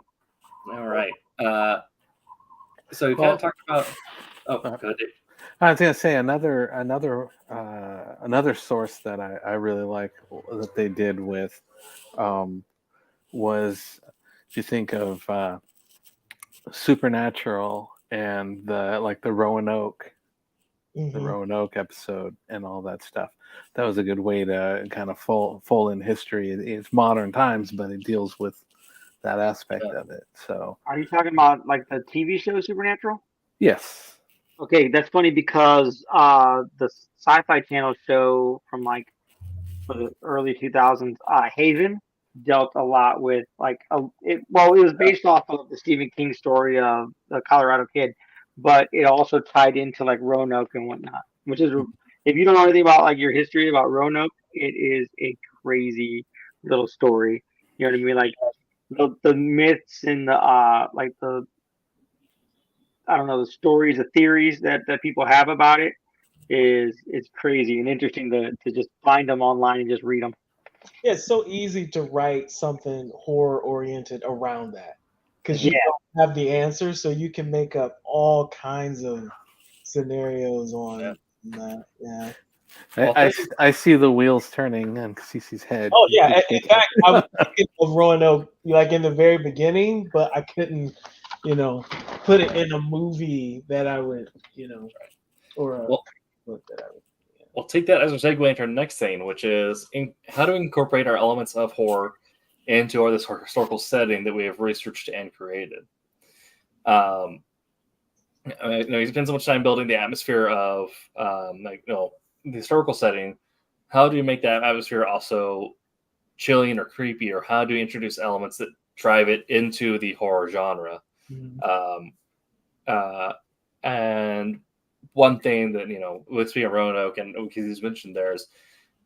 right. So we kind of talked about. Oh, good. I was going to say another source that I really like that they did with was, if you think of Supernatural and the Roanoke. The Roanoke episode and all that stuff. That was a good way to kind of fold in history. It's modern times, but it deals with that aspect of it. So, are you talking about like the TV show Supernatural? Yes. Okay, that's funny because the Sci-Fi Channel show from for the early 2000s, Haven, dealt a lot with it was based off of the Stephen King story of the Colorado Kid. But it also tied into Roanoke and whatnot, which is, if you don't know anything about your history about Roanoke, it is a crazy little story. You know what I mean? The myths and the stories, the theories that people have about it it's crazy and interesting to just find them online and just read them. Yeah, it's so easy to write something horror oriented around that. Because you don't have the answer, so you can make up all kinds of scenarios on that. Yeah. I see the wheels turning on Cece's head. Oh yeah, in fact, I was thinking of Roanoke in the very beginning, but I couldn't, put it in a movie that I would, or a book that I would. We'll take that as a segue into our next thing, which is how to incorporate our elements of horror into this historical setting that we have researched and created. You spend so much time building the atmosphere of the historical setting. How do you make that atmosphere also chilling or creepy, or how do you introduce elements that drive it into the horror genre? And one thing that with speaking of Roanoke and because he's mentioned, there's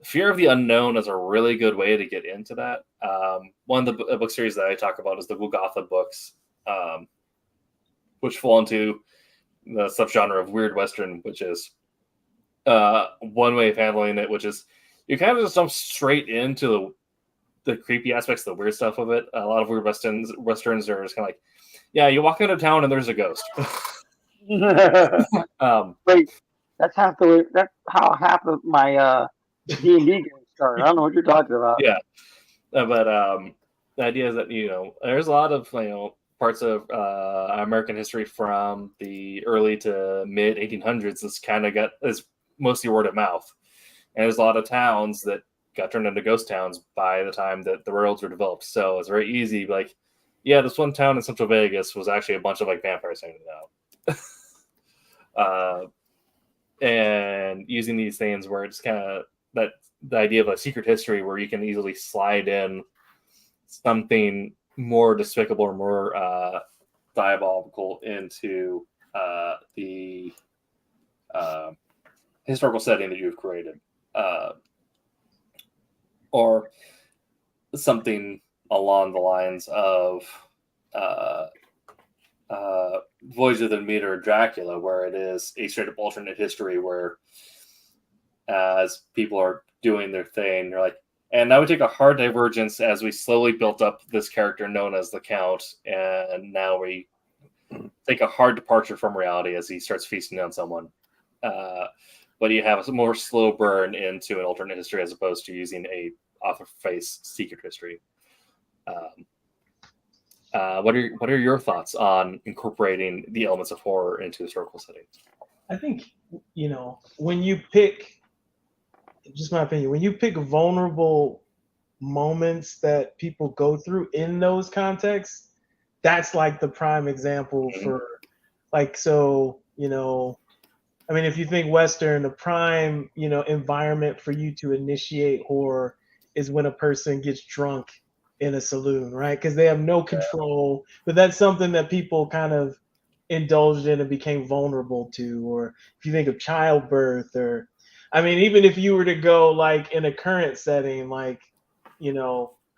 fear of the unknown is a really good way to get into that. One of the book series that I talk about is the Golgotha books, which fall into the subgenre of weird Western, which is one way of handling it, which is you kind of just jump straight into the creepy aspects, the weird stuff of it. A lot of weird Westerns are just kind of like, yeah, you walk into town and there's a ghost. Wait, that's how half of my D&D games card. I don't know what you're talking about. Yeah, but the idea is that there's a lot of parts of American history from the early to mid 1800s is mostly word of mouth, and there's a lot of towns that got turned into ghost towns by the time that the railroads were developed. So it's very easy, like, yeah, this one town in Central Vegas was actually a bunch of like vampires hanging out. And using these things where it's kind of that the idea of a secret history where you can easily slide in something more despicable or more diabolical into the historical setting that you've created, or something along the lines of Voyage of the Demeter or Dracula, where it is a straight up alternate history where as people are doing their thing, they're like, and now we take a hard divergence as we slowly built up this character known as the Count, and now we take a hard departure from reality as he starts feasting on someone. But you have a more slow burn into an alternate history as opposed to using a off-the-face secret history. What are your thoughts on incorporating the elements of horror into historical settings? I think, when you pick, just my opinion, when you pick vulnerable moments that people go through in those contexts, that's like the prime example for like, so, I mean, if you think Western, the prime, environment for you to initiate horror is when a person gets drunk in a saloon, right? Because they have no control, but that's something that people kind of indulged in and became vulnerable to. Or if you think of childbirth, or, I mean, even if you were to go like in a current setting, like,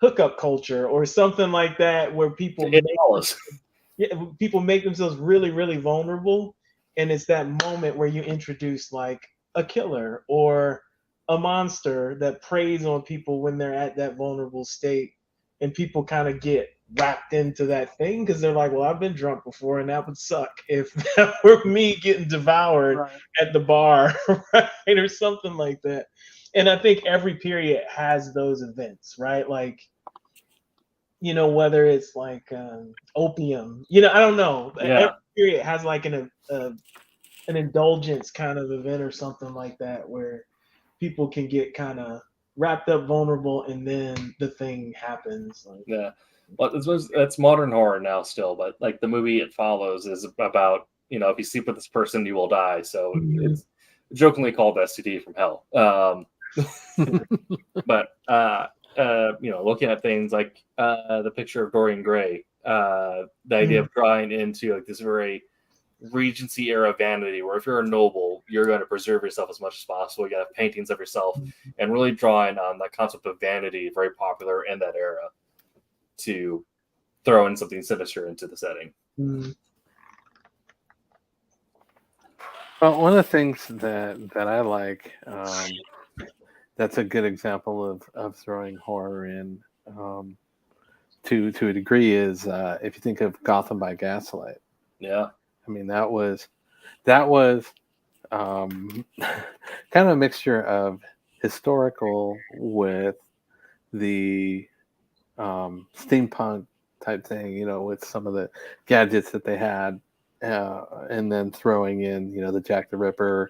hookup culture or something like that, where people make themselves really, really vulnerable. And it's that moment where you introduce like a killer or a monster that preys on people when they're at that vulnerable state. And people kind of get wrapped into that thing because they're like, well, I've been drunk before and that would suck if that were me getting devoured at the bar, right? Or something like that. And I think every period has those events, right? Like, whether it's like opium, I don't know. Yeah. Every period has like an indulgence kind of event or something like that where people can get kind of wrapped up, vulnerable, and then the thing happens. Like, yeah, well, it's modern horror now still, but like the movie It Follows is about if you sleep with this person, you will die. So it's jokingly called STD from hell. But looking at things like the picture of Dorian Gray, the idea of drawing into like this very Regency era vanity, where if you're a noble, you're going to preserve yourself as much as possible. You have paintings of yourself, and really drawing on that concept of vanity, very popular in that era, to throw in something sinister into the setting. Well, one of the things that I like, that's a good example of throwing horror in to a degree, is if you think of Gotham by Gaslight. Yeah. I mean, that was kind of a mixture of historical with the steampunk type thing, with some of the gadgets that they had, and then throwing in, the Jack the Ripper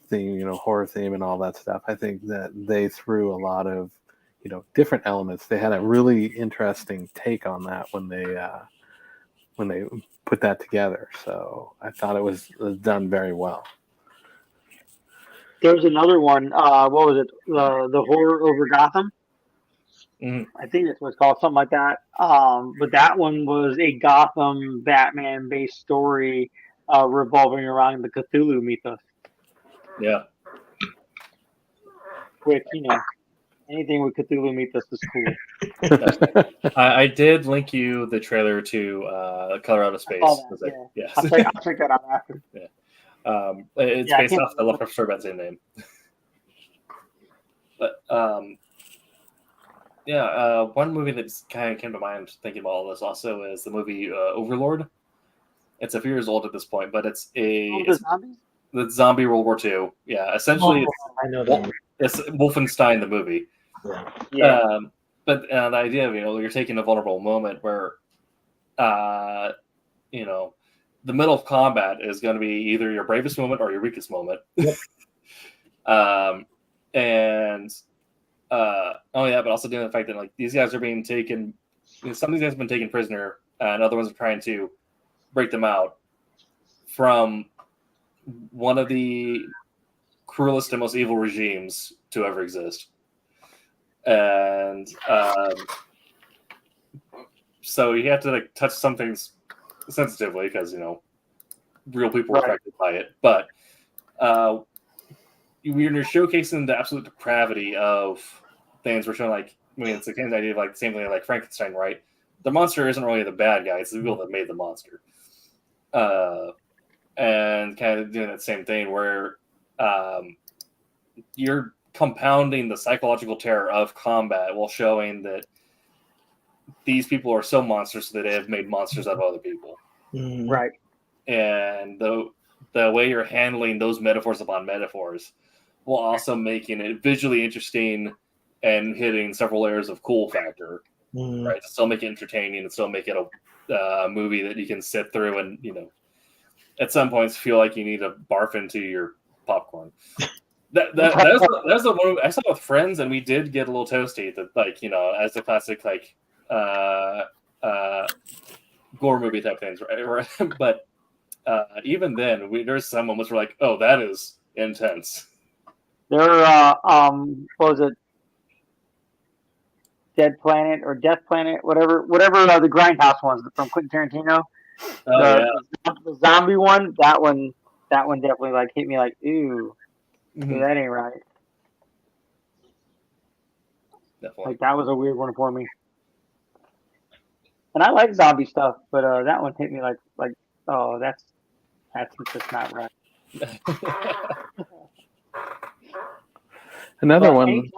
theme, horror theme and all that stuff. I think that they threw a lot of, different elements. They had a really interesting take on that when they put that together. So I thought it was done very well. There's another one. What was it? The Horror Over Gotham. I think that's what it's called, something like that. But that one was a Gotham Batman-based story revolving around the Cthulhu mythos. Yeah. Which, anything with Cthulhu mythos is cool. I did link you the trailer to Colorado Space. Yes. I'll check that out after. Yeah. It's based off the Lovecraft story by the same name. But one movie that kind of came to mind thinking about all this also is the movie Overlord. It's a few years old at this point, but it's the zombie World War II. Yeah, essentially, I know that. It's Wolfenstein the movie. Yeah. But the idea of you're taking a vulnerable moment where, the middle of combat is going to be either your bravest moment or your weakest moment. Yep. But also dealing with the fact that like these guys are being taken. Some of these guys have been taken prisoner, and other ones are trying to break them out from one of the cruelest and most evil regimes to ever exist. And so you have to like touch some things sensitively because real people are affected by it. But you're showcasing the absolute depravity of things. We're showing it's the kind of idea of like the same thing like Frankenstein, right? The monster isn't really the bad guy; it's the people that made the monster. And kind of doing that same thing where you're compounding the psychological terror of combat while showing that these people are so monstrous that they have made monsters out of other people. Right. And the way you're handling those metaphors upon metaphors while also making it visually interesting and hitting several layers of cool factor, right? To still make it entertaining and still make it a movie that you can sit through and, at some points feel like you need to barf into your popcorn. That's the one I saw with friends, and we did get a little toasty that as the classic gore movie type things, right? But even then, there's some moments where like, oh, that is intense. There, what was it? Dead Planet or Death Planet, whatever the Grindhouse ones from Quentin Tarantino. The zombie one, that one definitely like hit me like, ooh, that ain't right. Definitely. Like that was a weird one for me. And I like zombie stuff, but that one hit me like, oh, that's just not right. Another one.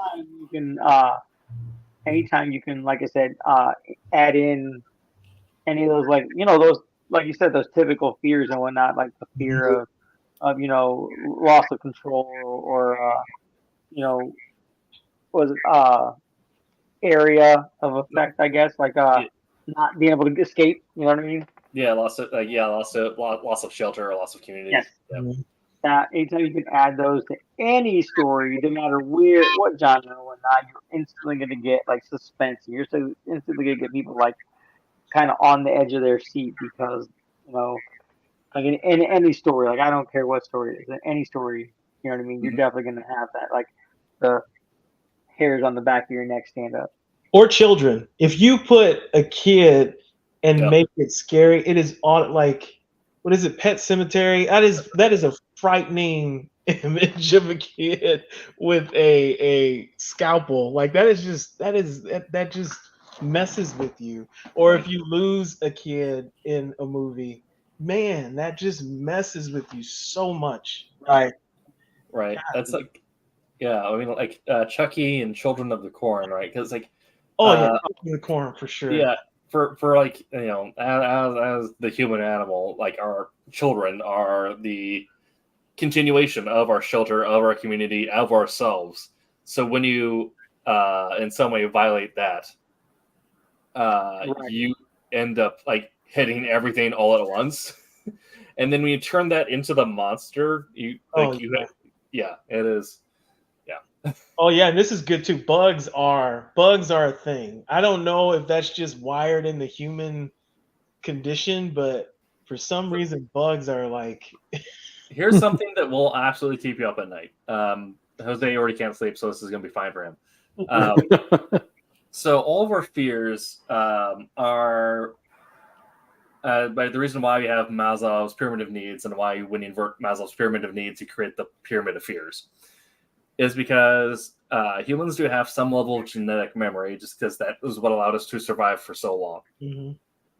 Anytime you can, like I said, add in any of those, those, like you said, those typical fears and whatnot, like the fear of loss of control or area of effect, I guess, like not being able to escape. You know what I mean? Yeah, loss of shelter or loss of community. Yes. Yeah. Anytime you can add those to any story, no matter what genre or whatnot, you're instantly going to get like suspense. You're so instantly going to get people like kind of on the edge of their seat because like in any story, like I don't care what story it is, in any story, you know what I mean. You're definitely going to have that, like the hairs on the back of your neck stand up. Or children. If you put a kid and make it scary, it is on like. What is it? Pet Cemetery. That is a frightening image of a kid with a scalpel. Like that just messes with you. Or if you lose a kid in a movie, man, that just messes with you so much. Right. Right. That's like, yeah. I mean, like Chucky and Children of the Corn, right? Because like, the Corn for sure. Yeah. For like as the human animal, like our children are the continuation of our shelter, of our community, of ourselves. So when you in some way violate that, you end up like hitting everything all at once. And then when you turn that into the monster, it is. Oh yeah, and this is good too. Bugs are a thing. I don't know if that's just wired in the human condition, but for some reason bugs are like Here's something that will absolutely keep you up at night. Jose already can't sleep, so this is gonna be fine for him. So all of our fears are but the reason why we have Maslow's pyramid of needs and why when you invert Maslow's pyramid of needs, you create the pyramid of fears. Is because humans do have some level of genetic memory, just because that is what allowed us to survive for so long.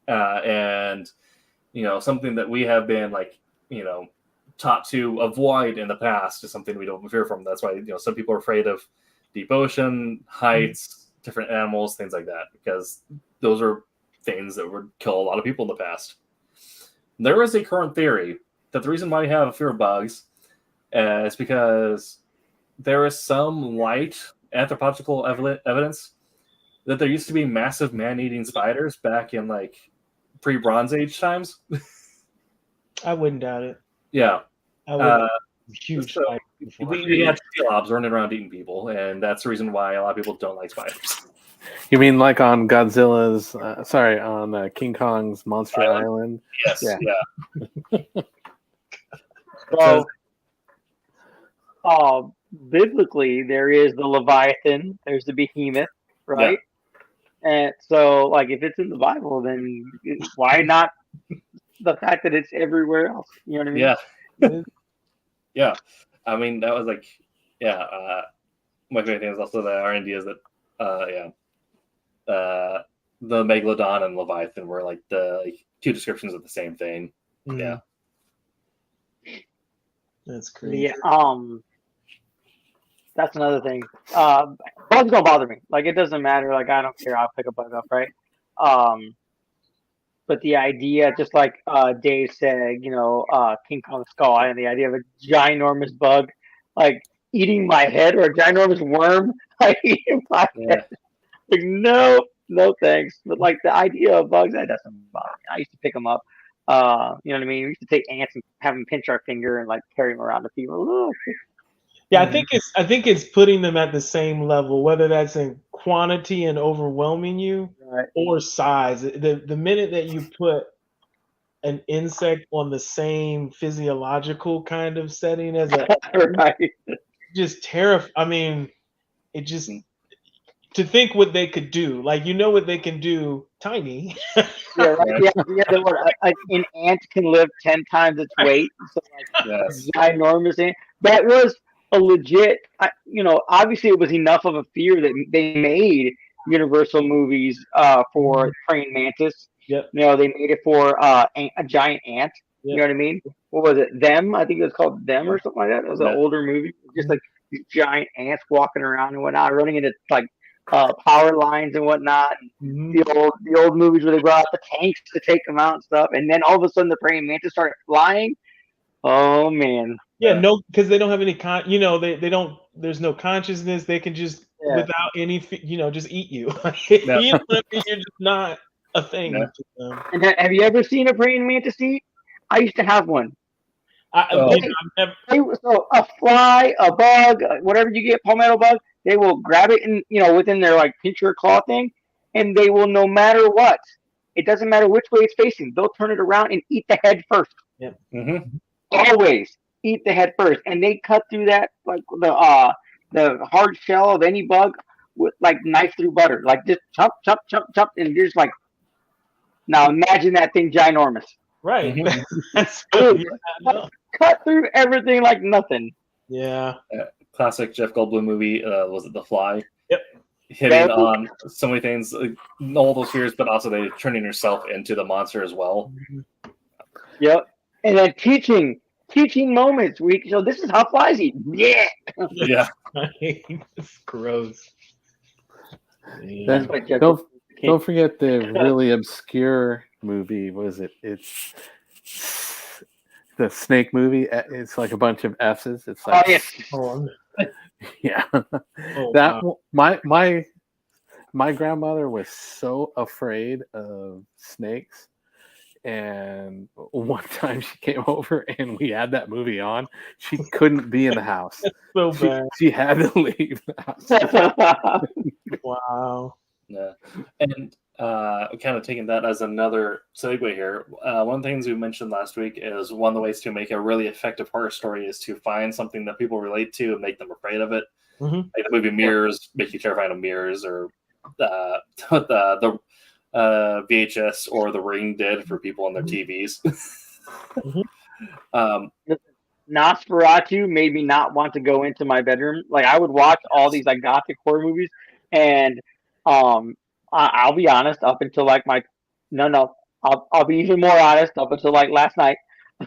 And something that we have been like taught to avoid in the past is something we don't fear from. That's why some people are afraid of deep ocean, heights, different animals, things like that, because those are things that would kill a lot of people in the past. There is a current theory that the reason why we have a fear of bugs is because there is some light anthropological evidence that there used to be massive man-eating spiders back in like pre-Bronze Age times. I wouldn't doubt it. Yeah. I would. Huge. So we had Steelobs running around eating people, and that's the reason why a lot of people don't like spiders. You mean like on Godzilla's? On King Kong's Monster Island? Yes. Yeah. So, biblically, there is the Leviathan. There's the Behemoth, right? Yeah. And so, like, if it's in the Bible, then why not the fact that it's everywhere else? You know what I mean? Yeah. Yeah. I mean, that was like, my favorite thing is also the R&D is that, the Megalodon and Leviathan were like the two descriptions of the same thing. Mm. Yeah. That's crazy. Yeah. That's another thing. Bugs don't bother me. Like, it doesn't matter. Like, I don't care. I'll pick a bug up, right? But the idea, just like Dave said, King Kong skull, and the idea of a ginormous bug, like eating my head, or a ginormous worm, like eating my head. Like, no thanks. But like the idea of bugs, that doesn't bother me. I used to pick them up. You know what I mean? We used to take ants and have them pinch our finger and like carry them around to people. Ooh. Yeah, I think it's putting them at the same level, whether that's in quantity and overwhelming you, right, or size. The minute that you put an insect on the same physiological kind of setting as a right, just terrifying. I mean, it just to think what they could do, like what they can do, tiny. Yeah, right. An ant can lift 10 times its weight. So like, ginormous ant. That was a legit, obviously it was enough of a fear that they made Universal movies for praying mantis. Yep. They made it for a giant ant. Yep. You know what I mean? What was it? Them? I think it was called Them or something like that. It was an older movie. Just like these giant ants walking around and whatnot, running into like power lines and whatnot. Mm-hmm. The old movies where they brought out the tanks to take them out and stuff. And then all of a sudden the praying mantis started flying. Oh man. Yeah, no, because they don't have any they don't. There's no consciousness. They can just without any, just eat you. You know what I mean? You're just not a thing. Yeah. To them. And have you ever seen a praying mantis eat? I used to have one. So a fly, a bug, whatever you get, palmetto bug, they will grab it and within their like pincher claw thing, and they will, no matter what, it doesn't matter which way it's facing, they'll turn it around and eat the head first. Yeah. Mm-hmm. Always eat the head first, and they cut through that like the hard shell of any bug with like knife through butter, like just chop, and there's like, now imagine that thing ginormous, right? Mm-hmm. That's good. Cut through everything like nothing. Yeah. Classic Jeff Goldblum movie. Was it The Fly? Yep. Hitting on so many things, all those fears, but also they turning yourself into the monster as well. Mm-hmm. Yep. And then teaching moments. So this is how flies eat. Yeah. Yeah. It's gross. Yeah. Don't forget the really obscure movie. What is it? It's the snake movie. It's like a bunch of S's. It's like yeah. My grandmother was so afraid of snakes. And one time she came over and we had that movie on. She couldn't be in the house. That's so bad. She had to leave the house. Wow. Yeah. And kind of taking that as another segue here. One of the things we mentioned last week is one of the ways to make a really effective horror story is to find something that people relate to and make them afraid of it. Mm-hmm. Like the movie Mirrors, make you terrified of mirrors, or the VHS or The Ring did for people on their TVs. Nosferatu made me not want to go into my bedroom. Like, I would watch all these like gothic horror movies, and I'll be honest, up until like I'll be even more honest, up until like last night.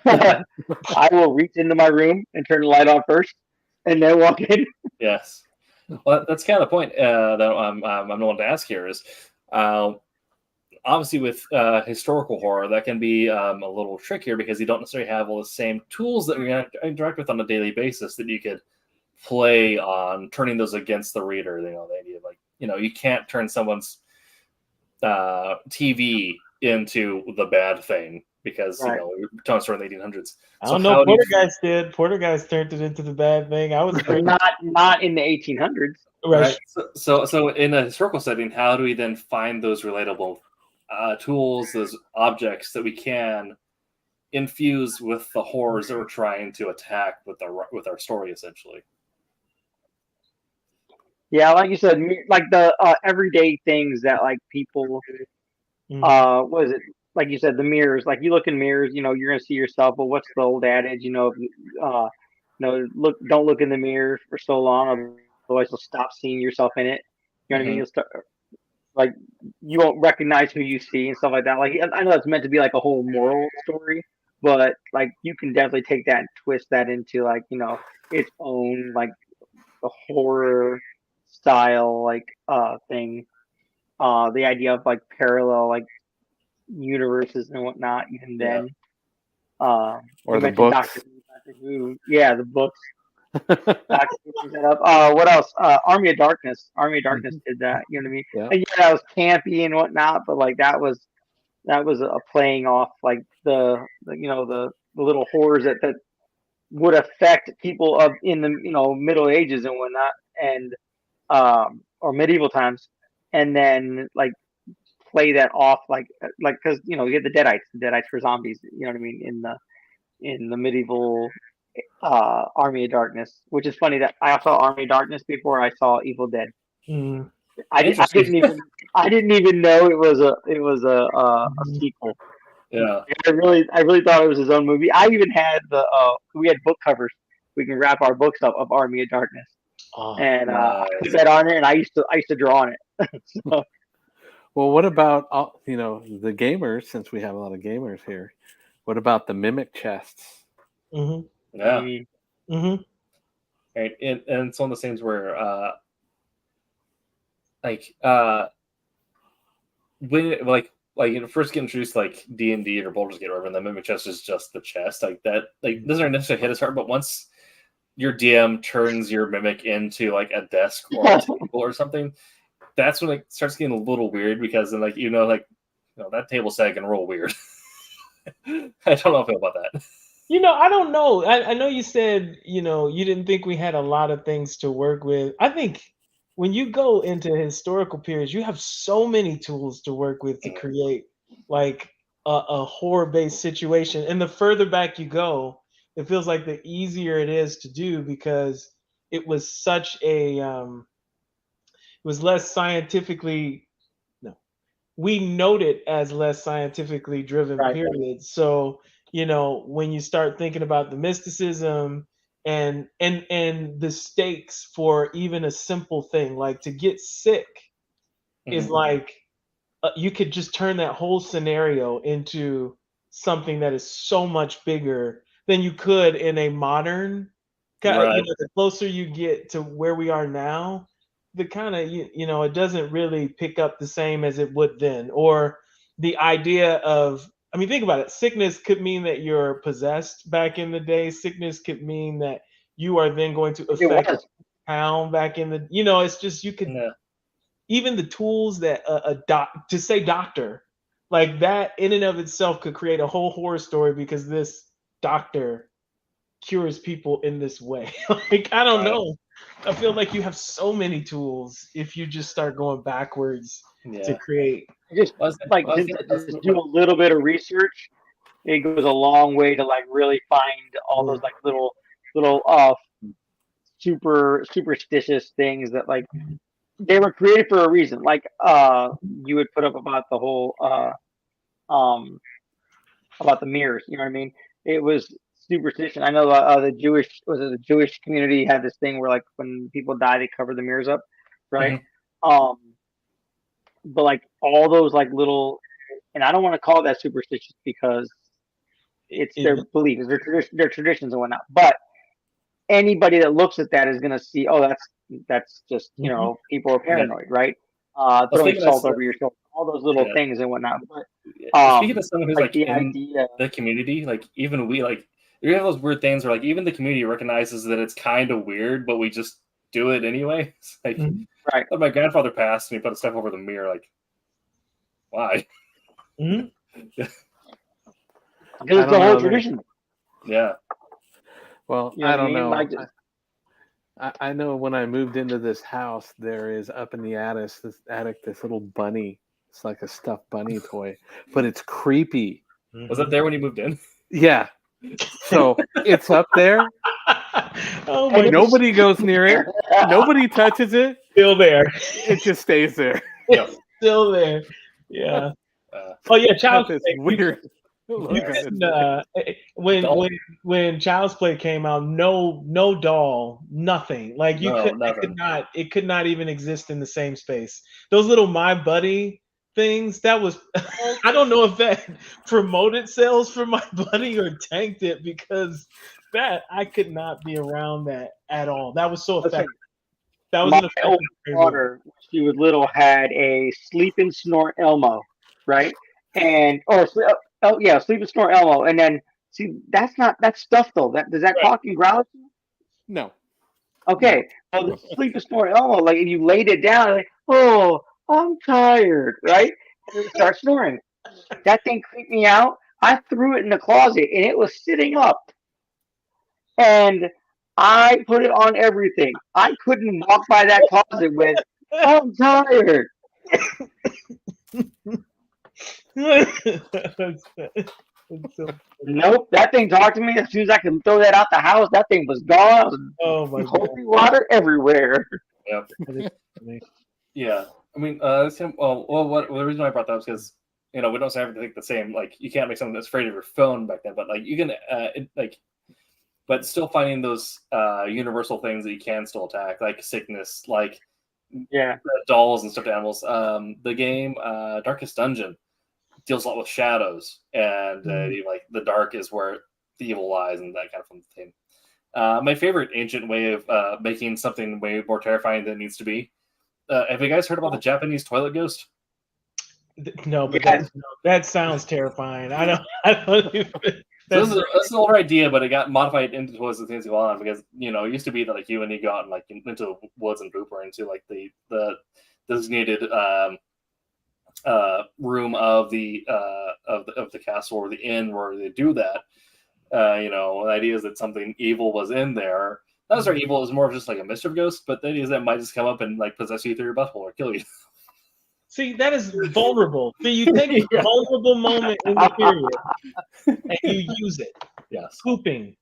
I will reach into my room and turn the light on first, and then walk in. Yes, well, that's kind of the point that I'm the one to ask here is. Obviously, with historical horror, that can be a little trickier because you don't necessarily have all the same tools that we interact with on a daily basis that you could play on turning those against the reader. You know, the idea of like, you know, you can't turn someone's TV into the bad thing because you know we're talking about in the 1800s. I don't know. Portergeist did. Portergeist turned it into the bad thing. I was afraid. Not in the 1800s. Right. So in a historical setting, how do we then find those relatable tools, those objects that we can infuse with the horrors that we're trying to attack with our story, essentially? Yeah, like you said, like the everyday things that like people, what is it? Like you said, the mirrors. Like you look in mirrors, you know, you're gonna see yourself. But what's the old adage? You know, don't look in the mirror for so long, otherwise you'll stop seeing yourself in it. You know what I mean? You'll start like you won't recognize who you see and stuff like that. Like I know it's meant to be like a whole moral story, but like you can definitely take that and twist that into like, you know, its own like a horror style like thing. The idea of like parallel like universes and whatnot, even then. Or the books. Doctor Who. Yeah, the books. What else? Army of Darkness. Army of Darkness did that. You know what I mean? Yeah. And yeah, that was campy and whatnot, but like that was a playing off like the little horrors that would affect people in the Middle Ages and whatnot, and or medieval times, and then like play that off like because you get the Deadites for zombies. You know what I mean? In the medieval Army of Darkness, which is funny that I saw Army of Darkness before I saw Evil Dead. I didn't even know it was a sequel. Yeah, I really thought it was his own movie. I even had we had book covers. We can wrap our books up of Army of Darkness, and I put that on there, and I used to draw on it. So. Well, what about the gamers? Since we have a lot of gamers here, what about the mimic chests? Yeah. Right, and it's one of those things where when you first get introduced like D&D or Baldur's Gate or whatever, and the mimic chest is just the chest like that, like doesn't necessarily hit as hard, but once your DM turns your mimic into like a desk or a table or something, that's when it starts getting a little weird, because then that table sagging real weird. I don't know how I feel about that. I don't know. I know you said, you didn't think we had a lot of things to work with. I think when you go into historical periods, you have so many tools to work with to create like a horror-based situation. And the further back you go, it feels like the easier it is to do, because it was such a it was less scientifically we note it as less scientifically driven period. So when you start thinking about the mysticism and the stakes for even a simple thing like to get sick is like you could just turn that whole scenario into something that is so much bigger than you could in a modern the closer you get to where we are now, the kind of it doesn't really pick up the same as it would then. Or the idea of, I mean, think about it. Sickness could mean that you're possessed back in the day. Sickness could mean that you are then going to affect the town back in the, it's just, you could, even the tools that to say doctor, like that in and of itself could create a whole horror story, because this doctor cures people in this way. Like, I don't know. I feel like you have so many tools if you just start going backwards to create. Just do a little bit of research. It goes a long way to like really find all those like little super superstitious things that like they were created for a reason. Like you would put up about the whole about the mirrors. You know what I mean? It was superstition. I know the Jewish community had this thing where like when people die, they cover the mirrors up, right? But like all those like little, and I don't want to call that superstitious because it's their beliefs, their traditions and whatnot. But anybody that looks at that is gonna see, oh, that's just people are paranoid, right? Throwing salt over your shoulder, all those little things and whatnot. But speaking of someone who's like in the community, like even we like you have those weird things where like even the community recognizes that it's kind of weird, but we just do it anyway. It's like right. my grandfather passed and he put a stuff over the mirror. Like, why? Because it's the whole tradition. Yeah. Well, You know I don't what I mean? know. Like, I know when I moved into this house, there is up in the attic this little bunny. It's like a stuffed bunny toy, but it's creepy. Was that there when you moved in? Yeah. So it's up there. Oh and nobody goes near it. Nobody touches it. Still there. It just stays there. It's still there. Yeah. Oh yeah, Child's Play. Play. Weird. When Child's Play came out, no doll, nothing. Like it could not even exist in the same space. Those little My Buddy things, that was I don't know if that promoted sales for My Buddy or tanked it, because that I could not be around that at all. That was so effective. That was my old daughter, when she was little, had a Sleep and Snort Elmo, right? And Sleep and Snort Elmo. And then see, that's stuff though. Does that talk and growl? No. Okay. Well, the Sleep and Snort Elmo, like if you laid it down, like, oh, I'm tired, right? And it would start snoring. That thing creeped me out. I threw it in the closet and it was sitting up. And I put it on everything. I couldn't walk by that closet with, I'm tired. Nope, that thing talked to me. As soon as I could throw that out the house, that thing was gone. Oh my God. Holy water everywhere. Yep. Yeah. I mean, the reason I brought that up is because, we don't have to think the same. Like, you can't make something that's afraid of your phone back then, but like you can, but still finding those universal things that you can still attack, like sickness, like dolls and stuffed animals. The game Darkest Dungeon deals a lot with shadows, and like the dark is where the evil lies, and that kind of thing. My favorite ancient way of making something way more terrifying than it needs to be. Have you guys heard about the Japanese toilet ghost? No, but that sounds terrifying. I don't even. So this is an older idea, but it got modified into towards the things go on, because it used to be that like you go out and like into the woods and poop, or into like the designated room of the castle or the inn where they do that. The idea is that something evil was in there. Not necessarily evil, is more of just like a mischief ghost, but the idea is that it might just come up and like possess you through your butthole or kill you. See, that is vulnerable. See, you take a vulnerable moment in the period and you use it. Yes. Pooping.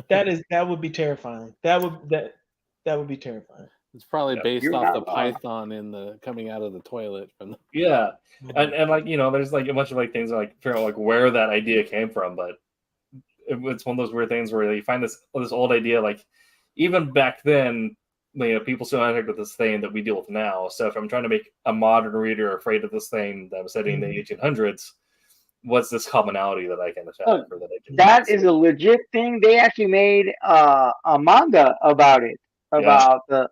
That would be terrifying. That would be terrifying. It's probably based off the python in the coming out of the toilet from the... Yeah. And like, there's like a bunch of like things like figure out like where that idea came from, but it's one of those weird things where you find this old idea, like even back then, people still interact with this thing that we deal with now. So if I'm trying to make a modern reader afraid of this thing that was set in the 1800s, what's this commonality that I can attack? That is a legit thing. They actually made a manga about it, about the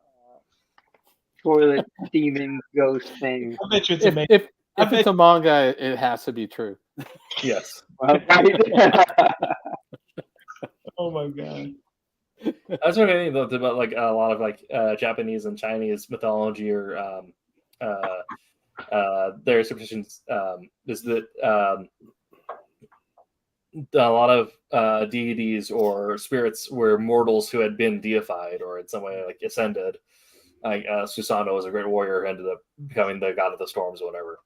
toilet demon ghost thing. I bet you it's amazing. If it's a manga, it has to be true. Yes. Oh my god. That's what I think about like a lot of like Japanese and Chinese mythology, or their superstitions, is that a lot of deities or spirits were mortals who had been deified or in some way like ascended. Like Susanoo was a great warrior, ended up becoming the god of the storms or whatever.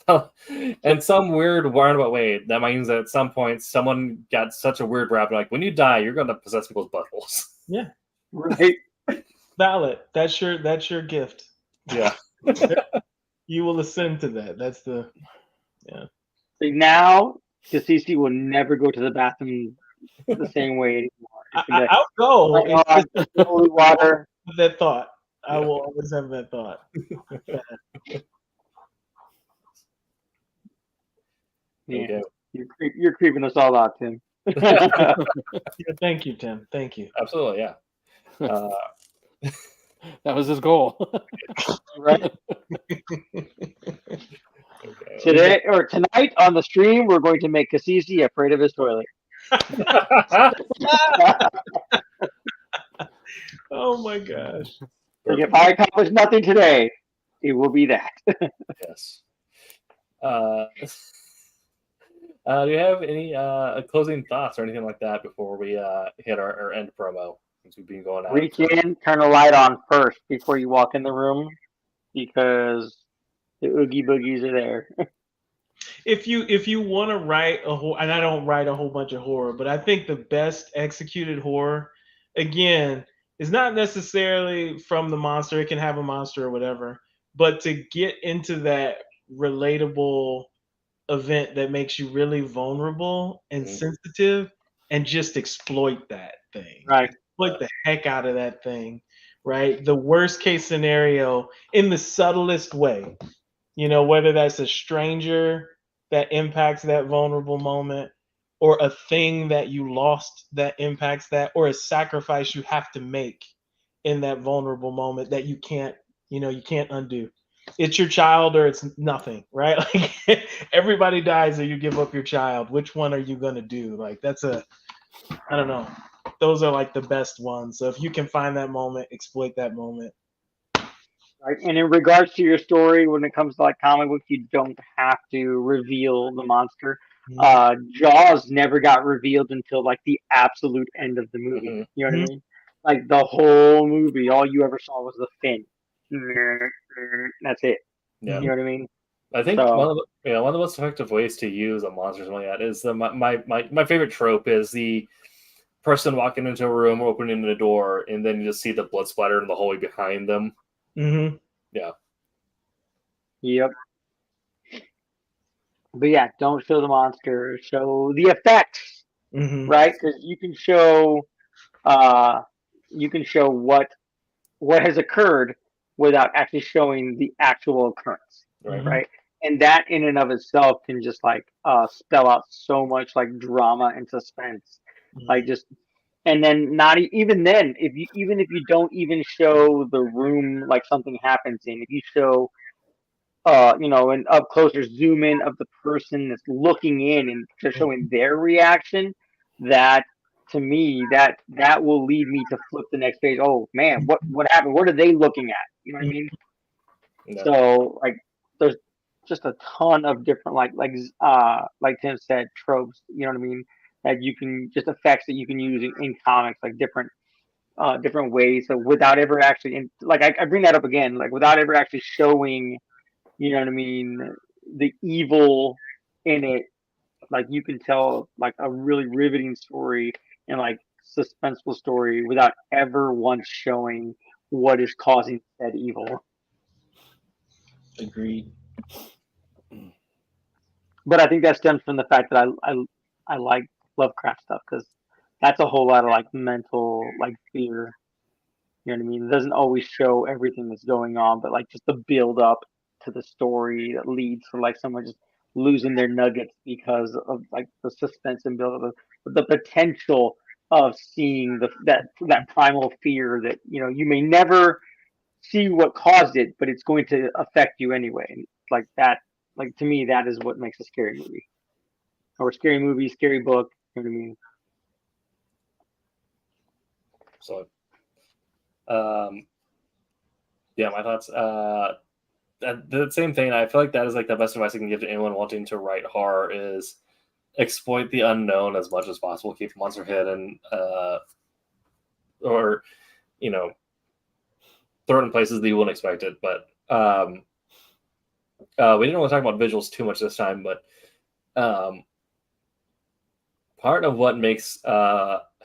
So, in some weird roundabout way, that means that at some point someone got such a weird rap, like when you die, you're going to possess people's buttholes. Yeah, right. Valid. That's your gift. Yeah. You will ascend to that. That's the See, now Kasisi will never go to the bathroom the same way anymore. I'll go. Holy water. That thought. I will always have that thought. Yeah, you're creeping us all out, Tim. Yeah, thank you, Tim. Thank you. Absolutely, yeah. That was his goal. Right. Today or tonight on the stream, we're going to make Kasisi afraid of his toilet. Oh my gosh. Like if I accomplish nothing today, it will be that. Yes. Do you have any closing thoughts or anything like that before we hit our end promo? Since we've been going out. Reach in, turn the light on first before you walk in the room, because the oogie boogies are there. If you want to write a whole, and I don't write a whole bunch of horror, but I think the best executed horror, again, is not necessarily from the monster. It can have a monster or whatever, but to get into that relatable event that makes you really vulnerable and sensitive, and just exploit that thing. Right. Exploit the heck out of that thing. Right. The worst case scenario in the subtlest way. You know, whether that's a stranger that impacts that vulnerable moment, or a thing that you lost that impacts that, or a sacrifice you have to make in that vulnerable moment that you can't undo. It's your child or it's nothing, right? Like everybody dies or you give up your child. Which one are you going to do? Like I don't know. Those are like the best ones. So if you can find that moment, exploit that moment. Right. And in regards to your story, when it comes to like comic books, you don't have to reveal the monster. Jaws never got revealed until like the absolute end of the movie. You know what I mean? Like the whole movie, all you ever saw was the fin. That's it. Yeah. You know what I mean? I think one of the most effective ways to use a monster or something like that is my favorite trope is the person walking into a room, opening the door, and then you just see the blood splatter in the hallway behind them. Mm-hmm. Yeah. Yep. But yeah, don't show the monster. Show the effects, right? Because you can show what has occurred without actually showing the actual occurrence, right? And that in and of itself can just like spell out so much like drama and suspense, like just. And then not even then, if you don't even show the room like something happens in, if you show an up closer zoom in of the person that's looking in and just showing their reaction, that to me that will lead me to flip the next page. Oh man, what happened? What are they looking at? You know what I mean? No. So like there's just a ton of different like Tim said, tropes, you know what I mean? That you can just effects that you can use in comics, like different ways. So without ever actually, I bring that up again, like without ever actually showing, you know what I mean, the evil in it. Like you can tell like a really riveting story and like suspenseful story without ever once showing what is causing that evil. Agreed. But I think that stems from the fact that I like Lovecraft stuff, because that's a whole lot of like mental like fear. You know what I mean? It doesn't always show everything that's going on, but like just the build up to the story that leads to like someone just losing their nuggets because of like the suspense and build up, the potential of seeing that primal fear that you may never see what caused it, but it's going to affect you anyway. And like that, like to me, that is what makes a scary movie, or scary movie, scary book. You know what I mean? So, yeah, my thoughts. The same thing. I feel like that is like the best advice I can give to anyone wanting to write horror is exploit the unknown as much as possible. Keep the monster hidden, or throw it in places that you wouldn't expect it. But we didn't want to talk about visuals too much this time, but part of what makes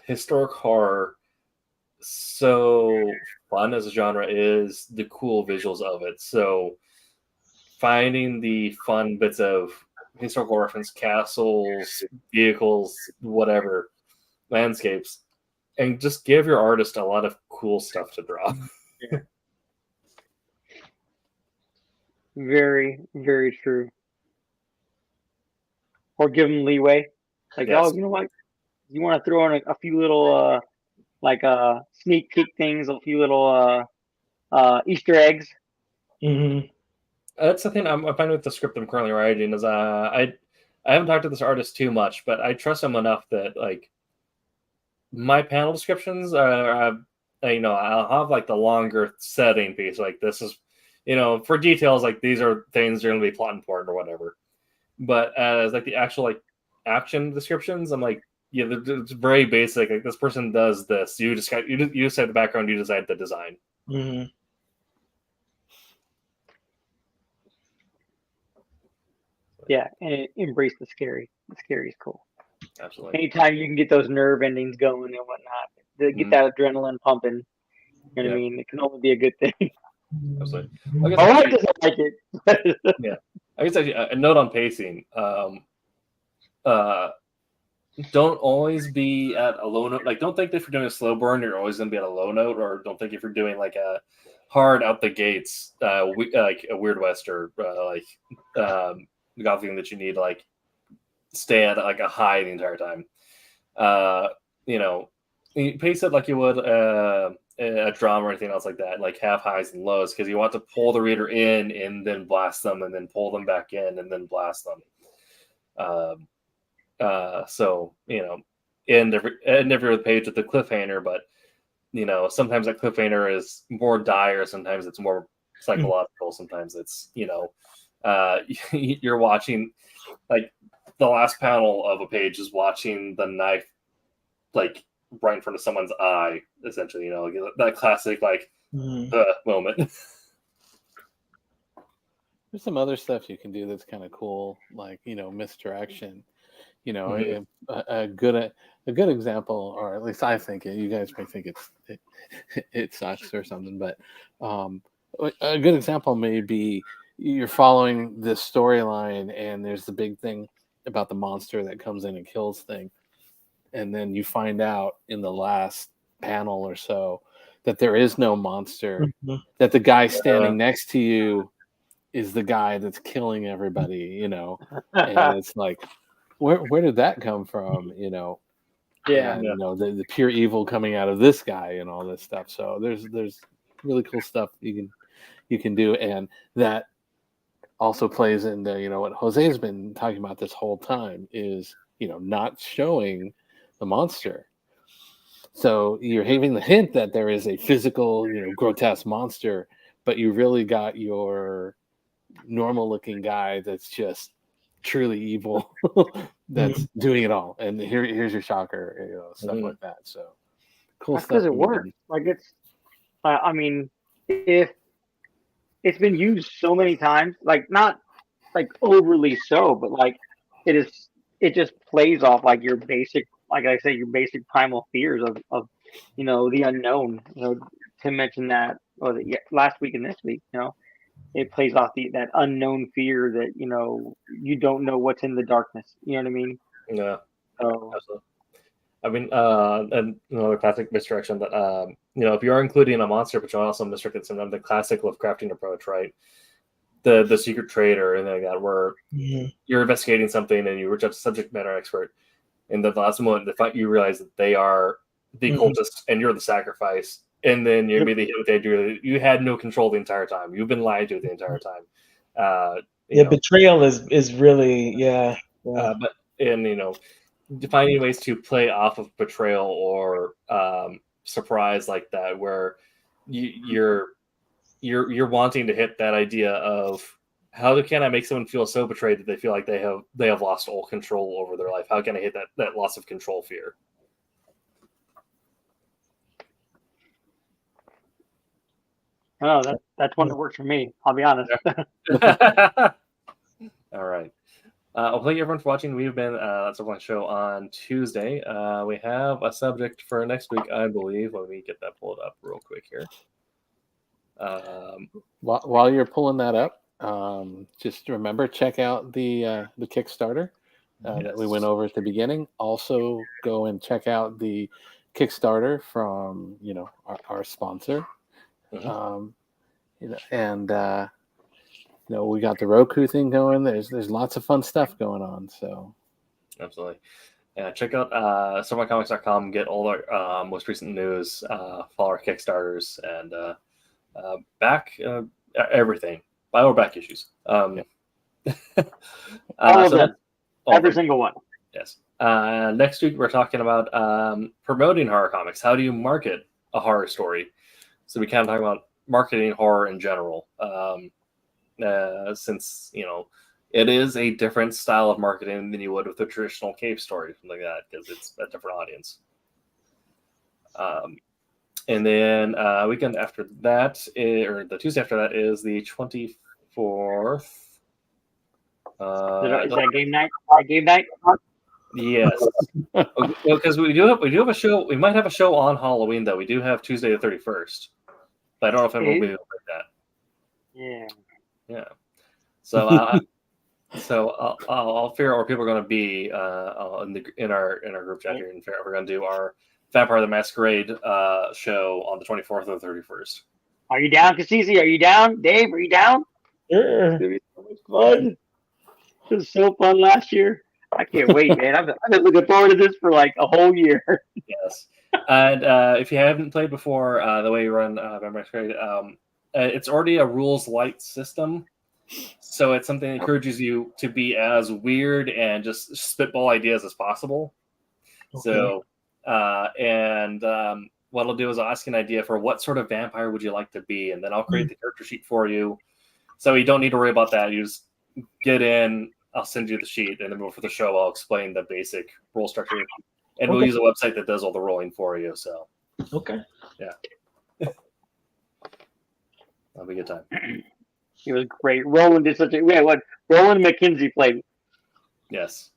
historic horror so fun as a genre is the cool visuals of it. So finding the fun bits of historical reference, castles, vehicles, whatever, landscapes, and just give your artist a lot of cool stuff to draw. Yeah. Very, very true. Or give them leeway. Like, Yes. oh, you know what? You want to throw in a few little sneak peek things, a few little Easter eggs. Mm-hmm. That's the thing I'm finding with the script I'm currently writing is I haven't talked to this artist too much, but I trust him enough that like my panel descriptions are, I'll have like the longer setting piece. Like this is, for details, like these are things you're going to be plot important or whatever. But as like the actual like action descriptions, I'm like, yeah, it's very basic. Like this person does this. You just set the background. You decide the design. Mm-hmm. Yeah, and embrace the scary. The scary is cool. Absolutely. Anytime you can get those nerve endings going and whatnot, get that adrenaline pumping. You know what I mean? It can only be a good thing. Absolutely. I like it. I like it. Yeah. I guess actually, a note on pacing. Don't always be at a low note. Like, don't think that if you're doing a slow burn, you're always going to be at a low note, or don't think if you're doing like a hard out the gates, like a Weird West or Gothic that you need to like stay at like a high the entire time. You pace it like you would a drama or anything else like that, like have highs and lows, because you want to pull the reader in and then blast them and then pull them back in and then blast them. So end every page with the cliffhanger, but sometimes that cliffhanger is more dire, sometimes it's more psychological, sometimes it's you're watching like the last panel of a page is watching the knife like right in front of someone's eye, essentially, that classic moment. There's some other stuff you can do that's kind of cool, like misdirection. A good example, or at least I think it. You guys may think it sucks or something, but a good example may be you're following this storyline, and there's the big thing about the monster that comes in and kills things, and then you find out in the last panel or so that there is no monster, that the guy standing next to you is the guy that's killing everybody, and it's like, where did that come from, Yeah, and, the pure evil coming out of this guy and all this stuff. So there's really cool stuff you can do, and that also plays into what Jose's been talking about this whole time is not showing the monster. So you're having the hint that there is a physical, grotesque monster, but you really got your normal looking guy that's just truly evil that's doing it all. And here's your shocker, stuff like that. So cool that's stuff. because it works. Like it's, I mean, if it's been used so many times, like not like overly so, but like it just plays off like your basic, like I say, your basic primal fears of the unknown. Tim mentioned that last week and this week. It plays off that unknown fear that you don't know what's in the darkness. You know what I mean? Yeah. So, absolutely. I mean, and another classic misdirection that if you are including a monster, but you also misdirect sometimes, the classic Lovecraftian approach, right? The secret trade or anything like that, where you're investigating something and you reach out to subject matter expert, and the last moment you realize that they are the cultists and you're the sacrifice, and then you immediately hit with the idea that you had no control the entire time. You've been lied to the entire time. Betrayal is really but finding ways to play off of betrayal or surprise like that, where you're wanting to hit that idea of how can I make someone feel so betrayed that they feel like they have lost all control over their life? How can I hit that loss of control fear? Oh, that's one that works for me. I'll be honest. All right. Well, thank you everyone for watching. We've been that's our show on Tuesday. We have a subject for next week, I believe. Let me get that pulled up real quick here. While you're pulling that up, just remember, check out the Kickstarter that we went over at the beginning. Also, go and check out the Kickstarter from our sponsor. And we got the Roku thing going. There's lots of fun stuff going on. So absolutely, yeah. Check out silverlinecomics.com. Get all our most recent news. Follow our Kickstarters and back everything. Buy our back issues. All Every single one. Yes. Next week, we're talking about promoting horror comics. How do you market a horror story? So we kind of talk about marketing horror in general, since, it is a different style of marketing than you would with a traditional cave story, something like that, because it's a different audience. And then weekend after that, or the Tuesday after that, is the 24th. Is that game night? Game night? Yes, because we do have a show. We might have a show on Halloween, though. We do have Tuesday the 31st, but I don't know if everyone will be able to make that. Yeah. So I'll figure out where people are going to be in our group chat here, and figure out we're going to do our Vampire the Masquerade show on the 24th or the 31st. Are you down, Cassisi? Are you down, Dave? Are you down? Sure. It's gonna be so much fun. It was so fun last year. I can't wait, man. I've been looking forward to this for like a whole year. Yes. And if you haven't played before, the way you run Vampire Masquerade, it's already a rules light system. So it's something that encourages you to be as weird and just spitball ideas as possible. Okay. So, what I'll do is I'll ask you an idea for what sort of vampire would you like to be, and then I'll create the character sheet for you. So you don't need to worry about that. You just get in, I'll send you the sheet, and then for the show, I'll explain the basic role structure. And we'll use a website that does all the rolling for you. So, okay. Yeah. That'll be a good time. It was great. Roland did such a Roland McKenzie played. Yes.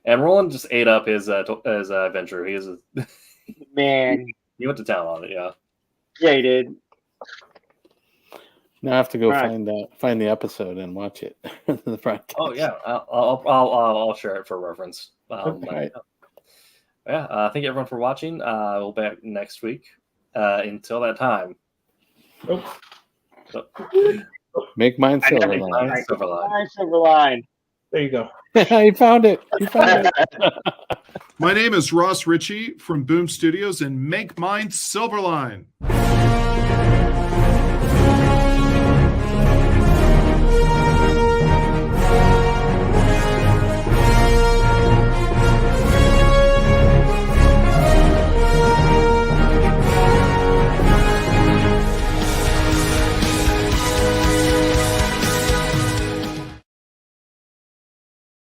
And Roland just ate up his adventure. He is man. He went to town on it, yeah. Yeah, he did. Now I have to go find the episode and watch it. The broadcast. Oh yeah, I'll share it for reference. Okay. Yeah. Thank you everyone for watching. We'll be back next week. Until that time. Oh. So, make mine Silverline. Mine Silverline. There you go. You found it. You found it. My name is Ross Ritchie from Boom Studios, and make mine Silverline.